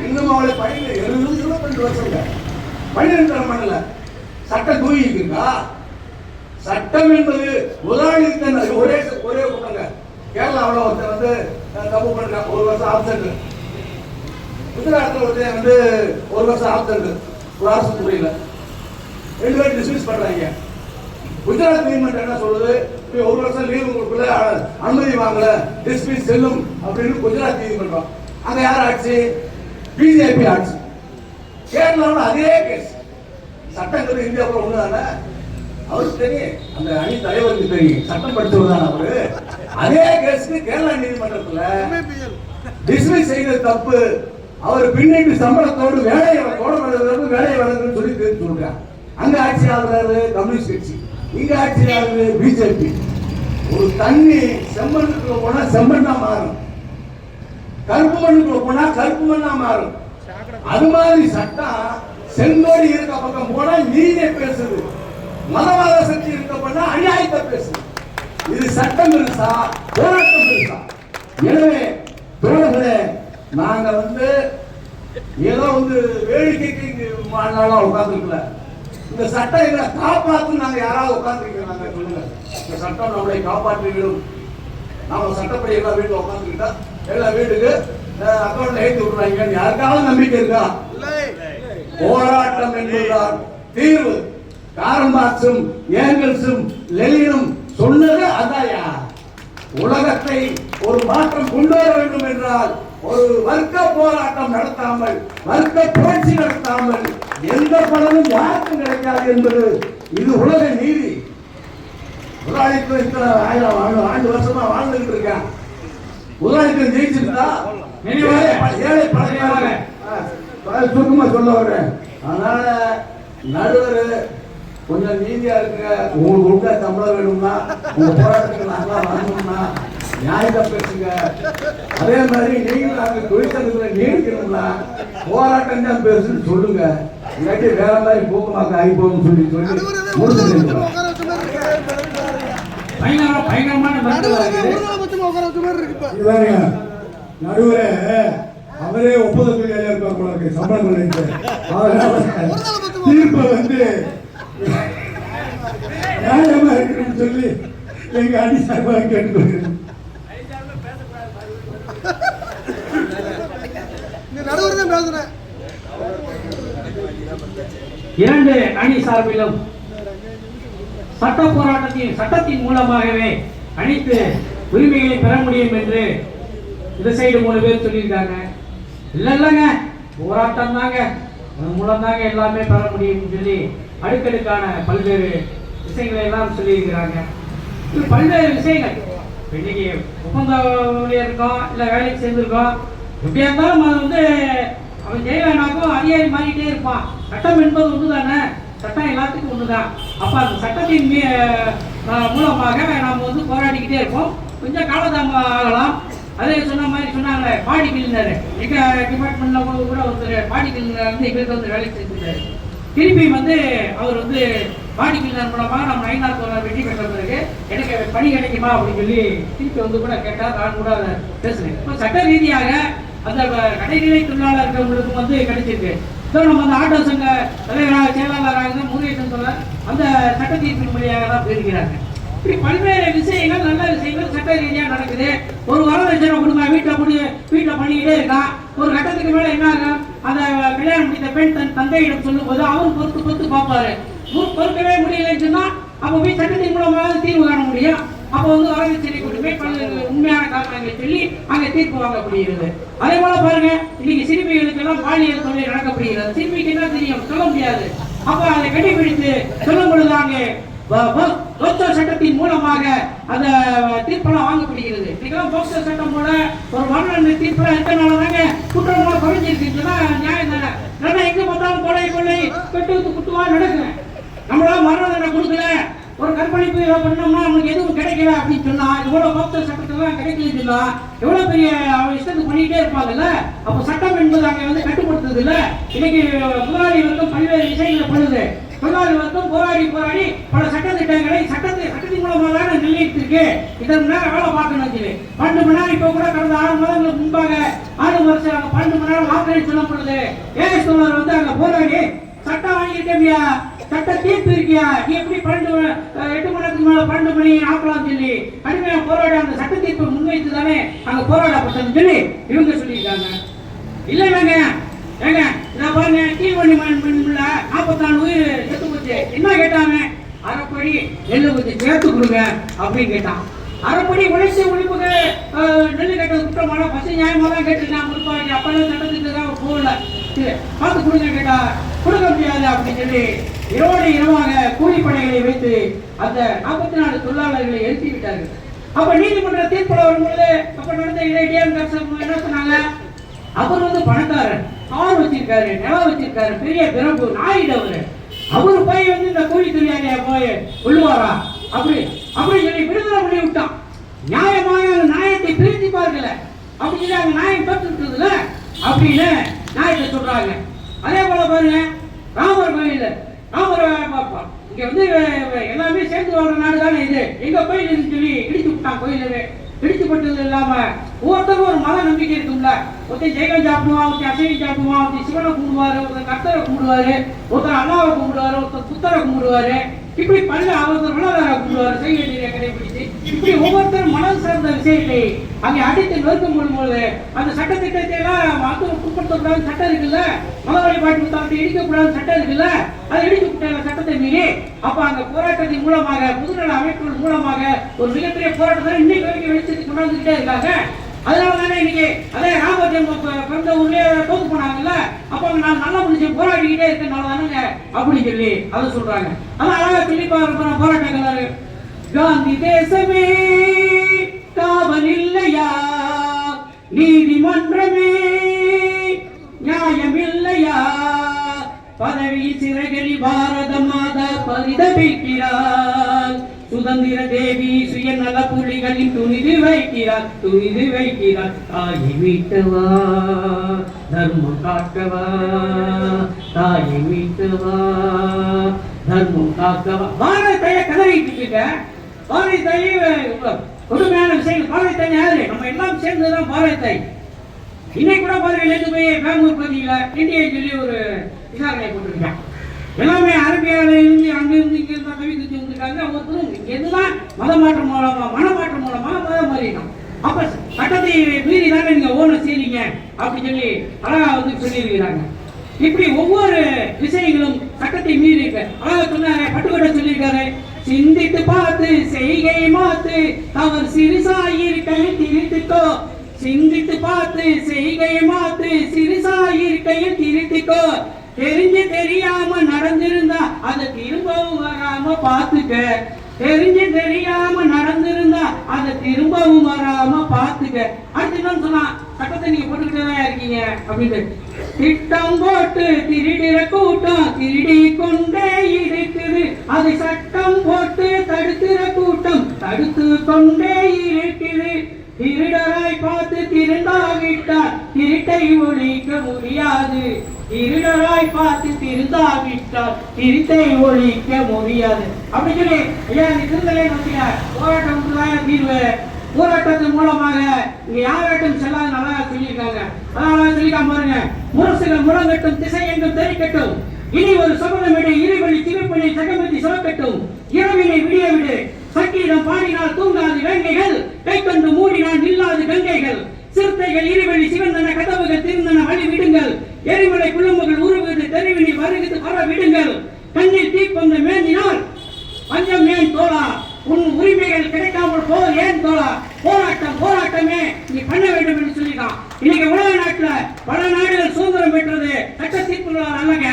Speaker 5: இன்னும் அவளை பணியில 22 வருஷம் பணிநிரந்தரம் பண்ணல. சட்டம் தூங்கிருக்கா? சட்டம் என்பது முதலாளித்தன். ஒரே கூட்டங்க கேரளாவில் ஒருத்தர் வந்து தப்பு பண்றாங்க, 1 வருஷம் ஆப்சென்ட் குஜராத்தில் ஒருத்தர் வந்து 1 வருஷம் ஆப்தண்டு ஒரு அரசு துறையில் 2 பேரும் டிஸ்மிஸ் பண்றாங்க. குஜராத் நீதிமன்றம் என்ன சொல்லுது, 1 வருஷம் லீவு உங்களுக்குள்ள அனுமதி வாங்கல, டிஸ்மிஸ் செல்லும் அப்படின்னு குஜராத் நீதிமன்றம். அங்க யார் ஆட்சி? பிஜேபி ஆட்சி. கேரளாவில் அதே கேஸ். சட்டங்கிறது இந்தியாவுக்கு ஒண்ணுதானே, அவருக்கு தெரியும், அந்த அணி தலைவருக்கு தெரியும், சட்டம் படிச்சவர் தான் அவரு. அதே கேஸுக்கு கேரளா நீதிமன்றத்துல டிஸ்மிஸ் செய்த தப்பு, அவர் பின்னிட்டு சம்பளத்தோடு வேலையை வழங்குன்னு சொல்லி தெரிஞ்சு சொல்றாங்க. அங்க ஆட்சி ஆகுறாரு கம்யூனிஸ்ட் கட்சி, இங்க ஆட்சி ஆகுது பிஜேபி. ஒரு தண்ணி செம்மண்ணுக்குள்ள போனா செம்மண்ணா மாறும், கருப்பு மண்ணுக்குள்ள போனா கருப்பு மண்ணா மாறும். அது மாதிரி சட்டம் செங்கோடி இருக்க பக்கம் போனா நீதியை பேசுது, மதவாத சக்தி இருக்க போனா அநியாயத்தை பேசுது. இது சட்டம் பெருசா போராட்டம் பெருசா? எனவே தோழர்களே, நாங்க ஏதோ வேடிக்கைக்கு வாழ்நாளா உட்கார்ந்துருக்கல. இந்த சட்டம் எங்களை காப்பாற்றும். நாங்க யாராவது உட்கார்ந்துருக்கோம் சொல்லுங்க, இந்த சட்டம் நம்மளை காப்பாற்றிவிடும். நாம சட்டப்படி எல்லா வீட்டுல உட்கார்ந்துக்கிட்டா எல்லா வீட்டுக்கு அக்கௌண்ட்ல ஏற்றி விடுறாங்க. யாருக்காவது நம்பிக்கை இருக்கா? போராட்டம் என்பதுதான் தீர்வு. காரல் மார்க்சும் ஏங்கல்ஸும் லெனினும் சொன்னது அதாயா. உலகத்தை ஒரு மாற்றம் கொண்டு வர வேண்டும் என்றால் ஒரு வர்க்க போராட்டம் நடத்தாமல், வர்க்க புரட்சி நடத்தாமல் எந்த பலனும் யாருக்கும் கிடைக்காது என்பது இது உலக நீதி. முதலாளித்துவம் இத்தனை 1000 ஆண்டு வருஷமா வாழ்ந்துகிட்டு இருக்கான். முதலாளித்துவம் ஜெயிச்சிருந்தா ஏழை பழமையாக சுருக்கமா சொல்ல வர்றேன். அதனால நடுவர் கொஞ்சம் நீதியா இருக்குங்க. உங்களுக்கு உங்க சம்பளம் வேணும்னா, உங்க போராட்டத்துக்கு நாங்களா வரணும்னா நியாயத்தை பேசுங்க. அதே மாதிரி நீங்களும் நாங்கள் தொழிற்சங்கத்தில் நீடிக்கணும்னா போராட்டம் தான் பேசுன்னு சொல்லுங்க. இல்லாட்டி வேற மாதிரி போக்குமாக்க ஆகி போகும் சொல்லி நடுவரே அவரே ஒப்புதல் தொழிலாளியா இருப்பார் போல இருக்கு, சம்பளம் தீர்ப்பை நியாயமா இருக்குன்னு சொல்லி எங்க அணி சார்பாக கேட்டுக்கொள்கிறேன்.
Speaker 1: இரண்டு அணி சார்பிலும் சட்ட போராட்டத்தின் சட்டத்தின் மூலமாகவே அனைத்து உரிமைகளை பெற முடியும் என்று இந்த சைடு 3 பேர் சொல்லியிருக்காங்க. இல்லைங்க போராட்டம் தாங்க, அதன் மூலம் தாங்க எல்லாமே பெற முடியும் சொல்லி அடுக்கடுக்கான பல்வேறு விஷயங்களை எல்லாம் சொல்லியிருக்கிறாங்க. இது பல்வேறு விஷயங்கள். இன்னைக்கு ஒப்பந்த இருக்கோம், இல்லை வேலைக்கு சேர்ந்துருக்கோம், எப்படியா இருந்தாலும் அது அவன் ஜெயலலிதாக்கும் அதிகாரி மாறிட்டே இருப்பான். சட்டம் என்பது ஒன்று தானே, சட்டம் எல்லாத்துக்கும் ஒன்று தான். அப்போ அந்த சட்டத்தின் மூலமாக நாம் போராடிக்கிட்டே இருப்போம். கொஞ்சம் காலதாமம் ஆகலாம். அதே சொன்ன மாதிரி சொன்னாங்களே பாடி கிளீனர், எங்கள் டிபார்ட்மெண்ட்டில் கூட ஒருத்தர் பாடி கிளீனர் எங்களுக்கு வேலைக்கு செஞ்சுருந்தாரு. திருப்பி அவர் பாடி கிளீனர் மூலமாக நம்ம 5,000 வெற்றி பெற்ற பிறகு எனக்கு பணி கிடைக்குமா அப்படின்னு சொல்லி திருப்பி கூட கேட்டால் நான் கூட அதை பேசுகிறேன். இப்போ சட்ட ரீதியாக அந்த கடைநிலை தொழிலாளர் இருக்கிறவங்களுக்கு கிடைச்சிருக்கு. ஸோ நம்ம அந்த ஆட்டோ சங்க தலைவராக செயலாளராக முருகேசன் சொல்ல அந்த சட்ட தீர்ப்பின் வழியாக தான் போயிருக்கிறாங்க. இப்படி பல்வேறு விஷயங்கள் நல்ல விஷயங்கள் சட்ட ரீதியாக நடக்குது. ஒரு வரதட்சணை குடும்பம் வீட்டில் பண்ணிக்கிட்டே இருக்கான். ஒரு கட்டத்துக்கு மேலே என்ன ஆகும், அந்த கல்யாணம் முடித்த பெண் தன் தந்தையிடம் சொல்லும் போது அவரும் பொறுத்து பார்ப்பாரு. பொறுக்கவே முடியலன்னு சொன்னா அப்போ போய் சட்டத்தின் மூலமாக தீர்வு காண முடியும். அப்போ வரதட்சணை கொடுமை உண்மையான காரணங்களை சொல்லி அங்கே தீர்ப்பு வாங்கப்படுகிறது. அதே போல பாருங்க, இன்னைக்கு சிறுமிகளுக்கு எல்லாம் பாலியல் தொல்லை நடக்கப்படுகிறது. சிறுமிக்கு என்ன தெரியும் சொல்ல முடியாது. அப்ப அதை கண்டுபிடித்து சொல்லும் பொழுது அங்கே போக்சோ சட்டத்தின் மூலமாக அந்த தீர்ப்பெல்லாம் வாங்கப்படுகிறது. இன்னைக்கெல்லாம் போக்சோ சட்டம் போல ஒரு மரண தீர்ப்பெல்லாம் இருக்கனால தாங்க குற்றம் குறைஞ்சிருக்குன்னா நியாயம் தானே. இல்லைன்னா எங்க பார்த்தாலும் கொலை வெட்டு குட்டுவா நடக்குது. நம்மளால மரண தண்டனை கொடுக்கல, ஒரு கற்பழிப்பு பண்ணோம்னா நமக்கு எதுவும் கிடைக்கல அப்படின்னு சொன்னா, இவ்வளவு போக்சோ சட்டத்தெல்லாம் கிடைக்கலன்னு சொன்னா எவ்வளவு பெரிய இஷ்டத்துக்கு பண்ணிக்கிட்டே இருப்பாங்கல்ல. அப்போ சட்டம் என்பது அங்கே கட்டுப்படுத்துறது இல்லை. இன்னைக்கு முதலாளி வர்க்கம் பல்வேறு விஷயங்களை பண்ணுது. தொழிலாளி வர்க்கம் போராடி பல சட்டத்திட்டங்களை சட்டத்தின் மூலமாக தான் நிர்ணயித்திருக்கு. இதன் நேரம் வேலை பார்க்கணும் சொல்லி 12 மணி நேரம் இப்போ கூட கடந்த 6 மாதங்களுக்கு முன்பாக 6 வருஷம் 12 மணி நேரம் வாக்குறுதி சொல்லப்படுது. ஏஎஸ் தோழர் அங்க போராடி சட்டம் வாங்கியிருக்கேன், சட்ட தீர்ப்பு இருக்கியா, நீ எப்படி 8 மணி நேரத்துக்கு மேல 12 மணி ஆக்கலாம் சொல்லி கடுமையாக போராடி அந்த சட்ட தீர்ப்பை முன்வைத்து தானே அங்க போராடப்பட்டதுன்னு சொல்லி இவங்க சொல்லியிருக்காங்க. இல்லைங்க ஏங்க நான் பாருங்க கீழ்வண்டி மண்ணுல 44 உயிர் செத்து போச்சு. என்ன கேட்டாங்க? அரைப்படி நெல்லு கொஞ்சம் சேர்த்து கொடுங்க அப்படின்னு கேட்டான். அரைப்படி உழைச்சி ஒழிப்புக்கு நெல்லு கேட்டது குற்றமான பசி நியாயமாக தான் கேட்டிருக்கான். கொடுப்பாங்க அப்பெல்லாம் சட்டத்துக்கு தான் போகல பார்த்து கொடுங்க கேட்டா கொடுக்க முடியாது அப்படின்னு சொல்லி இரவோடு இரவாக கூலிப்படைகளை வைத்து அந்த 44 தொழிலாளர்களை எழுப்பி விட்டார்கள். அப்ப நீதிமன்ற தீர்ப்புல வரும்போது அப்ப நடந்த இடையேன் என்ன சொன்னாங்க? அவர் வந்து பணக்காரர், கார் வச்சிருக்காரு, நிலம் வச்சிருக்காரு, பெரிய பிறப்பு நாயுடு அவரு போய் வந்து இந்த கூலி தொழிலாளிய போய் கொள்ளுவாரா அப்படின்னு சொல்லி விடுதலை பண்ணி விட்டான். நியாயமாக நியாயத்தை பிரித்து பார்க்கல அப்படின்னு சொல்லி அவங்க நியாயம் பெற்றுல அப்படின்னு நியாயத்தை சொல்றாங்க. அதே போல பாருங்க ராமர் கோயில், ராமர் இங்க வந்து எல்லாமே சேர்ந்து வர நாடு தானே இது. எங்க கோயில் சொல்லி இடிச்சு விட்டான். கோயிலவே இடிச்சு போட்டது இல்லாம ஒவ்வொருத்தரும் ஒரு மத நம்பிக்கை இருக்கும்ல. ஒருத்தர் ஜெயகம் சாப்பிடுவான், ஒருத்தர் அசைவம் சாப்பிடுவான், ஒருத்தர் சிவனை கும்பிடுவாரு, ஒருத்தர் கர்த்தரை கும்பிடுவாரு, ஒருத்தர் அல்லாவை கும்பிடுவாரு, ஒருத்தர் புத்தரை கும்பிடுவாரு. இப்படி பல்ல ஒருத்தர் மனதார கும்பிடுவாரு செய்ய வேண்டிய கடைபிடிச்சு. இப்படி ஒவ்வொருத்தரும் மனம் சார்ந்த விஷயத்தை அங்கே அடித்து நொறுக்கம் போடும்போது அந்த சட்டத்திட்டத்தை எல்லாம் உட்படுத்தக்கூடாது சட்டம் இருக்குல்ல. மத வழிபாட்டு புத்தகத்தை இடிக்கக்கூடாது சட்டம் இருக்குல்ல. அதை இடிக்க சட்டத்தை மீறி அப்ப அந்த போராட்டத்தின் மூலமாக பொதுநல அமைப்புகள் மூலமாக ஒரு மிகப்பெரிய போராட்டத்தை இன்னைக்கு வரைக்கும் வெளிச்சத்துக்கு கொண்டாந்துகிட்டே இருக்காங்க. அதனால தானே இன்னைக்கு அதே ராமஜெயம் பிறந்த ஊர்லயே தோத்து போனாங்கல்ல. அப்ப நான் நல்லா முடிச்சு போராடிக்கிட்டே இருக்கனால தானுங்க அப்படின்னு சொல்லி அதை சொல்றாங்க. அதான் அழகா சொல்லி போராட்டங்கள் காந்தி தேசமே காவல் இல்லையா, நீதிமன்றமே நியாயம் இல்லையா, பதவி சிறகலி பாரத மாதா பரிதபிக்கிறார், சுதந்திர தேவி சுயநல புலிகளின் துணிது வைக்கிறார் தாயை மீட்டவா தர்மம் காக்கவா, தாயை மீட்டவா தர்மம் காக்கவா. பாரதிய கதறிட்டு இருக்க பாரதிய கொடுமையான விஷயங்கள். பாரதிய யாரு? நம்ம எல்லாம் சேர்ந்துதான் பாரதிய. இன்னைக்கு கூட பாருங்க நேற்று போய் பெங்களூர் பகுதியில இந்தியா சொல்லி ஒரு விசாரணை போட்டிருக்காங்க. எல்லாமே அரபியால இருந்து அங்கிருந்து இங்க இருந்தா கவி தூக்கி வந்திருக்காங்க. ஒவ்வொருத்தரும் இங்க இருந்துதான் மதமாற்றம் மூலமா மனமாற்றம் மூலமா மதம் மாறிடும். அப்ப சட்டத்தை மீறி தானே நீங்க ஓன செய்றீங்க அப்படின்னு சொல்லி அழகா வந்து சொல்லியிருக்கிறாங்க. இப்படி ஒவ்வொரு விஷயங்களும் சட்டத்தை மீறி இருக்க அழகா சொன்னாரு. பட்டுக்கோட்டை சொல்லியிருக்காரு, சிந்தித்து பார்த்து செய்கை மாத்து, தவறு சிறுசாயிருக்கையில் திருத்திக்கோ, சிந்தித்து பார்த்து செய்கை மாத்து, சிறுசாயிருக்கையில் திருத்திக்கோ, தெரிஞ்சு தெரியாம நடந்திருந்தா அதை திரும்பவும் வராம பாத்துக்க, தெரிஞ்சு தெரியாம நடந்திருந்தா அதை திரும்பவும் வராம பாத்துக்க. அடுத்து என்ன சொன்னா? சட்டத்தை நீங்க போட்டுக்கிட்டே இருக்கீங்க அப்படின்னு. திட்டம் போட்டு திருடிற கூட்டம் திருடி கொண்டே இருக்குது, அதை சட்டம் போட்டு தடுக்கிற கூட்டம் தடுத்து கொண்டே இருக்குது. திருடராய் பார்த்து திருந்தாவிட்டால் திருட்டை ஒழிக்க முடியாது, திருடராய் பார்த்து திருந்தாவிட்டால் திருட்டை ஒழிக்க முடியாது அப்படி சொல்லி ஐயா நீ திருந்தலே நோக்கிய போராட்டம் தான் தீர்வு. போராட்டத்தின் மூலமாக இங்க யாராட்டும் செல்லாத நல்லா சொல்லியிருக்காங்க. அதனால சொல்லிக்காம பாருங்க, முரசுகள் முழங்கட்டும், திசை எங்கும் தெரிக்கட்டும், இனி ஒரு சபதமிடு, இருவழி திரைப்பணி சகமதி சுரக்கட்டும், இரவினை விடிய விடு, சக்கீரம் பாடினால் தூங்காது வேங்கைகள், கை கொண்டு மூடினால் நில்லாது கங்கைகள், சிறுத்தைகள் இருவழி சிவந்தன கதவுகள் திருந்தன வழி விடுங்கள், எரிமலை குழும்புகள் உருகுது தெருவினி வருகுது வர விடுங்கள், கண்ணில் தீப்பந்த மேந்தினால் பஞ்சம் ஏன் தோழா, உன் உரிமைகள் கிடைக்காமல் போ ஏன் தோழா, போராட்டம் போராட்டமே நீ பண்ண வேண்டும் என்று சொல்லிட்டான். இன்னைக்கு உலக நாட்டுல பல நாடுகள் சுதந்திரம் பெற்றது சட்ட தீர்ப்புகளால் அல்லங்க.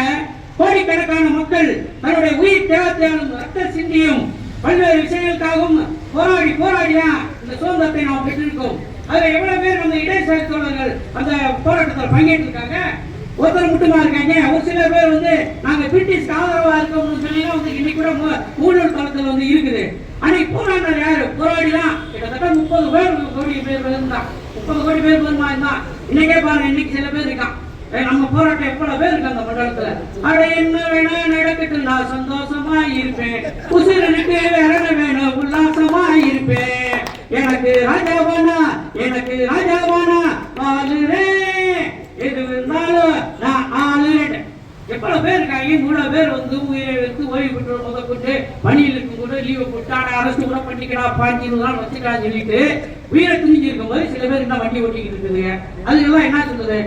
Speaker 1: கோடிக்கணக்கான மக்கள் தன்னுடைய உயிர் தியாகத்தாலும் ரத்த சிந்தியும் பல்வேறு விஷயங்களுக்காகவும் போராடிதான் இந்த சுதந்திரத்தை நாம் பெற்றிருக்கோம். அதுல எவ்வளவு பேர் நம்ம இடைசாரி தோழர்கள் அந்த போராட்டத்தில் பங்கேற்றிருக்காங்க. ஒருத்தர் மட்டுமா இருக்காங்க. ஒரு சில பேர் வந்து நாங்க பிரிட்டிஷ்க்கு ஆதரவா இருக்கோம்னு சொல்லி வந்து இன்னைக்கு கூட ஊழல் தளத்தில் வந்து இருக்குது. அன்னைக்கு போராடினார் யாரு? போராடிதான் கிட்டத்தட்ட 30 கோடி பேர் இருந்தான். 30 கோடி பேர் வருமா இருந்தான். இன்னைக்கே பாருங்க, இன்னைக்கு சில பேர் இருக்கான். நம்ம போராட்டம் எவ்வளவு பேர் இருக்கு அந்த மண்டலத்துல. அட என்ன வேணா நடக்கட்டும், நான் சந்தோஷமா இருப்பேன், உசிரனுக்கு வேற வேணும் உல்லாசமா இருப்பேன், எனக்கு ராஜாவானா வாழுறேன், எது இருந்தாலும் நான் ஆளுறேன். எவ்வளவு பேர் இருக்காங்க. 3 பேர் வந்து உயிரை வைத்து ஓய்வு பெற்று முதற்கொண்டு பணியில் இருக்கும் கூட லீவை போட்டு அரசு கூட பண்ணிக்கிறா 5 நாள் வச்சுக்கலாம்னு சொல்லிட்டு உயிரை துணிஞ்சு இருக்கும் போது சில பேர் என்ன வண்டி ஓட்டிக்கிட்டு இருக்குதுங்க. அதுக்கெல்லாம் என்ன சொல்றது?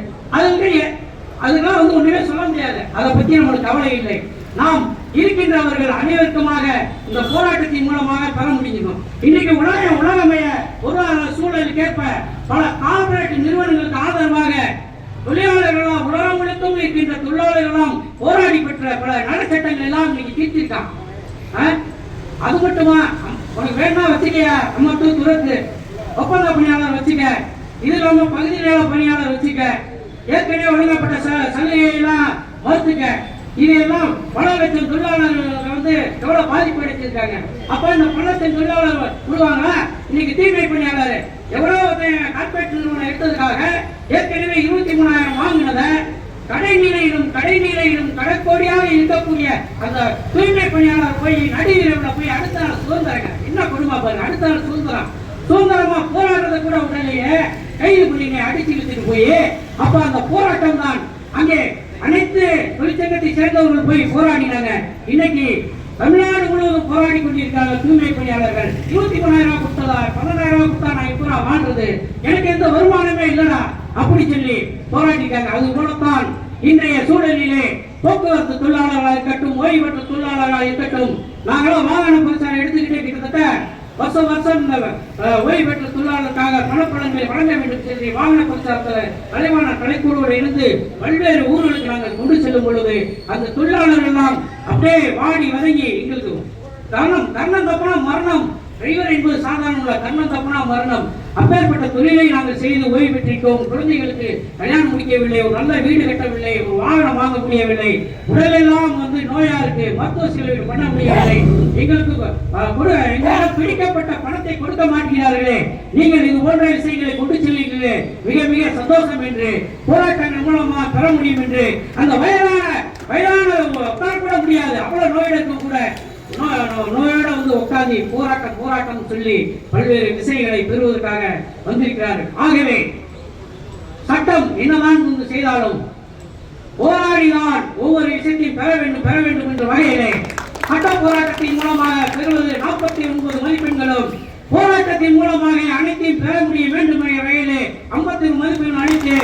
Speaker 1: அதெல்லாம் வந்து ஒண்ணுமே சொல்ல முடியாது. அதை பத்தி நம்மளுக்கு கவலை இல்லை. நாம் இருக்கின்றவர்கள் அனைவருக்குமாக இந்த போராட்டத்தின் மூலமாக பெற முடியும். இன்னைக்கு உலகமய பொருளாதார சூழலுக்கேற்ப பல கார்பரேட் நிறுவனங்களுக்கு ஆதரவாக தொழிலாளர்களும் உலகம் முழுக்கும் இருக்கின்ற தொழிலாளர்களும் போராடி பெற்ற பல நலச்சட்டங்கள் எல்லாம் இன்னைக்கு தீர்த்திருக்கான். அது மட்டுமா, உனக்கு வேணா வச்சுக்கையா, மட்டும் துறத்து ஒப்பந்த பணியாளர் வச்சுக்க, இது இல்லாம பகுதி நேர பணியாளர் வச்சுக்க, ஏற்கனவே வழங்கப்பட்ட சலுகையை எல்லாம் மறுத்துக்க. இதெல்லாம் பல லட்சம் தொழிலாளர்கள் வந்து எவ்வளவு பாதிப்பு அடைச்சிருக்காங்க. அப்ப இந்த பல லட்சம் தொழிலாளர்கள் விடுவாங்க. இன்னைக்கு தீமை பணியாளர் எவ்வளவு கார்பரேட் நிறுவனம் எடுத்ததுக்காக ஏற்கனவே 23,000 வாங்கினதை கடைநிலையிலும் கடற்கோடியாக இருக்கக்கூடிய அந்த தூய்மை பணியாளர் போய் நடுநிலையில போய் அடுத்த நாள் சுதந்திரங்க. என்ன கொடுமை பாருங்க, அடுத்த நாள் சுதந்திரமா போராடுறத கூட உடனேயே கைது பண்ணி அடிச்சு இழுத்துட்டு போய், அப்ப அந்த போராட்டம் தான் அங்கே அனைத்து தொழிற்சங்கத்தை சேர்ந்தவர்கள் போய் போராடினாங்க. இன்னைக்கு தமிழ்நாடு முழுவதும் போராடி கொண்டிருக்காங்க தூய்மை பணியாளர்கள். 23,000 கொடுத்ததா, 12,000 கொடுத்தா நான் இப்ப வாழ்றது, எனக்கு எந்த வருமானமே இல்லடா அப்படி சொல்லி போராடிருக்காங்க. அது போலத்தான் இன்றைய சூழலிலே போக்குவரத்து தொழிலாளர்களாக இருக்கட்டும், ஓய்வு பெற்ற தொழிலாளர்களாக இருக்கட்டும், நாங்களும் வாகன பரிசாரம் எடுத்துக்கிட்டே கிட்டத்தட்ட வருஷம் இந்த ஓய்வு பெற்ற தொழிலாளர்களுக்காக பணப்பழங்களை வழங்க வேண்டும் சொல்லி வாகன பிரச்சாரத்தில் தலைவான கலைக்குழுவோடு இருந்து பல்வேறு ஊர்களுக்கு நாங்கள் கொண்டு செல்லும் பொழுது அந்த தொழிலாளர்கள் எல்லாம் அப்படியே வாடி வதங்கி எங்களுக்கு கர்ணம் தப்பனா மரணம், டிரைவர் என்பது சாதாரண கர்ணம் தப்பனா மரணம். அப்பேற்பட்ட தொழிலை நாங்கள் செய்து ஓய்வு பெற்றிருக்கோம். குழந்தைகளுக்கு கல்யாணம் முடிக்கவில்லை, ஒரு நல்ல வீடு கட்டவில்லை, ஒரு வாகனம் வாங்க முடியவில்லை, உடலெல்லாம் வந்து நோயா இருக்கு, மருத்துவ செலவு பண்ண முடியவில்லை. எங்களால் பிடிக்கப்பட்ட பணத்தை கொடுக்க மாட்டீர்களே, நீங்கள் இது போன்ற விஷயங்களை கொண்டு செல்கிறீர்களே, மிக மிக சந்தோஷம் என்று போராட்டங்கள் மூலமாக பெற முடியும் என்று அந்த வயதான உட்காரக்கூட முடியாது, அவ்வளவு நோயிடக்கும் கூட நோயோட வந்து உட்கார்ந்து போராட்டம் சொல்லி பல்வேறு விஷயங்களை பெறுவதற்காக வந்திருக்கிறார்கள். ஆகவே சட்டம் என்னதான் செய்தாலும் போராடினால் ஒவ்வொரு விஷயத்தையும் பெற வேண்டும் என்ற வகையிலே சட்ட போராட்டத்தின் மூலமாக பெறுவது 49 மதிப்பெண்களும், போராட்டத்தின் மூலமாக அனைத்தையும் பெற முடிய வேண்டும் என்ற வகையிலே 51 மதிப்பெண்கள் அளித்து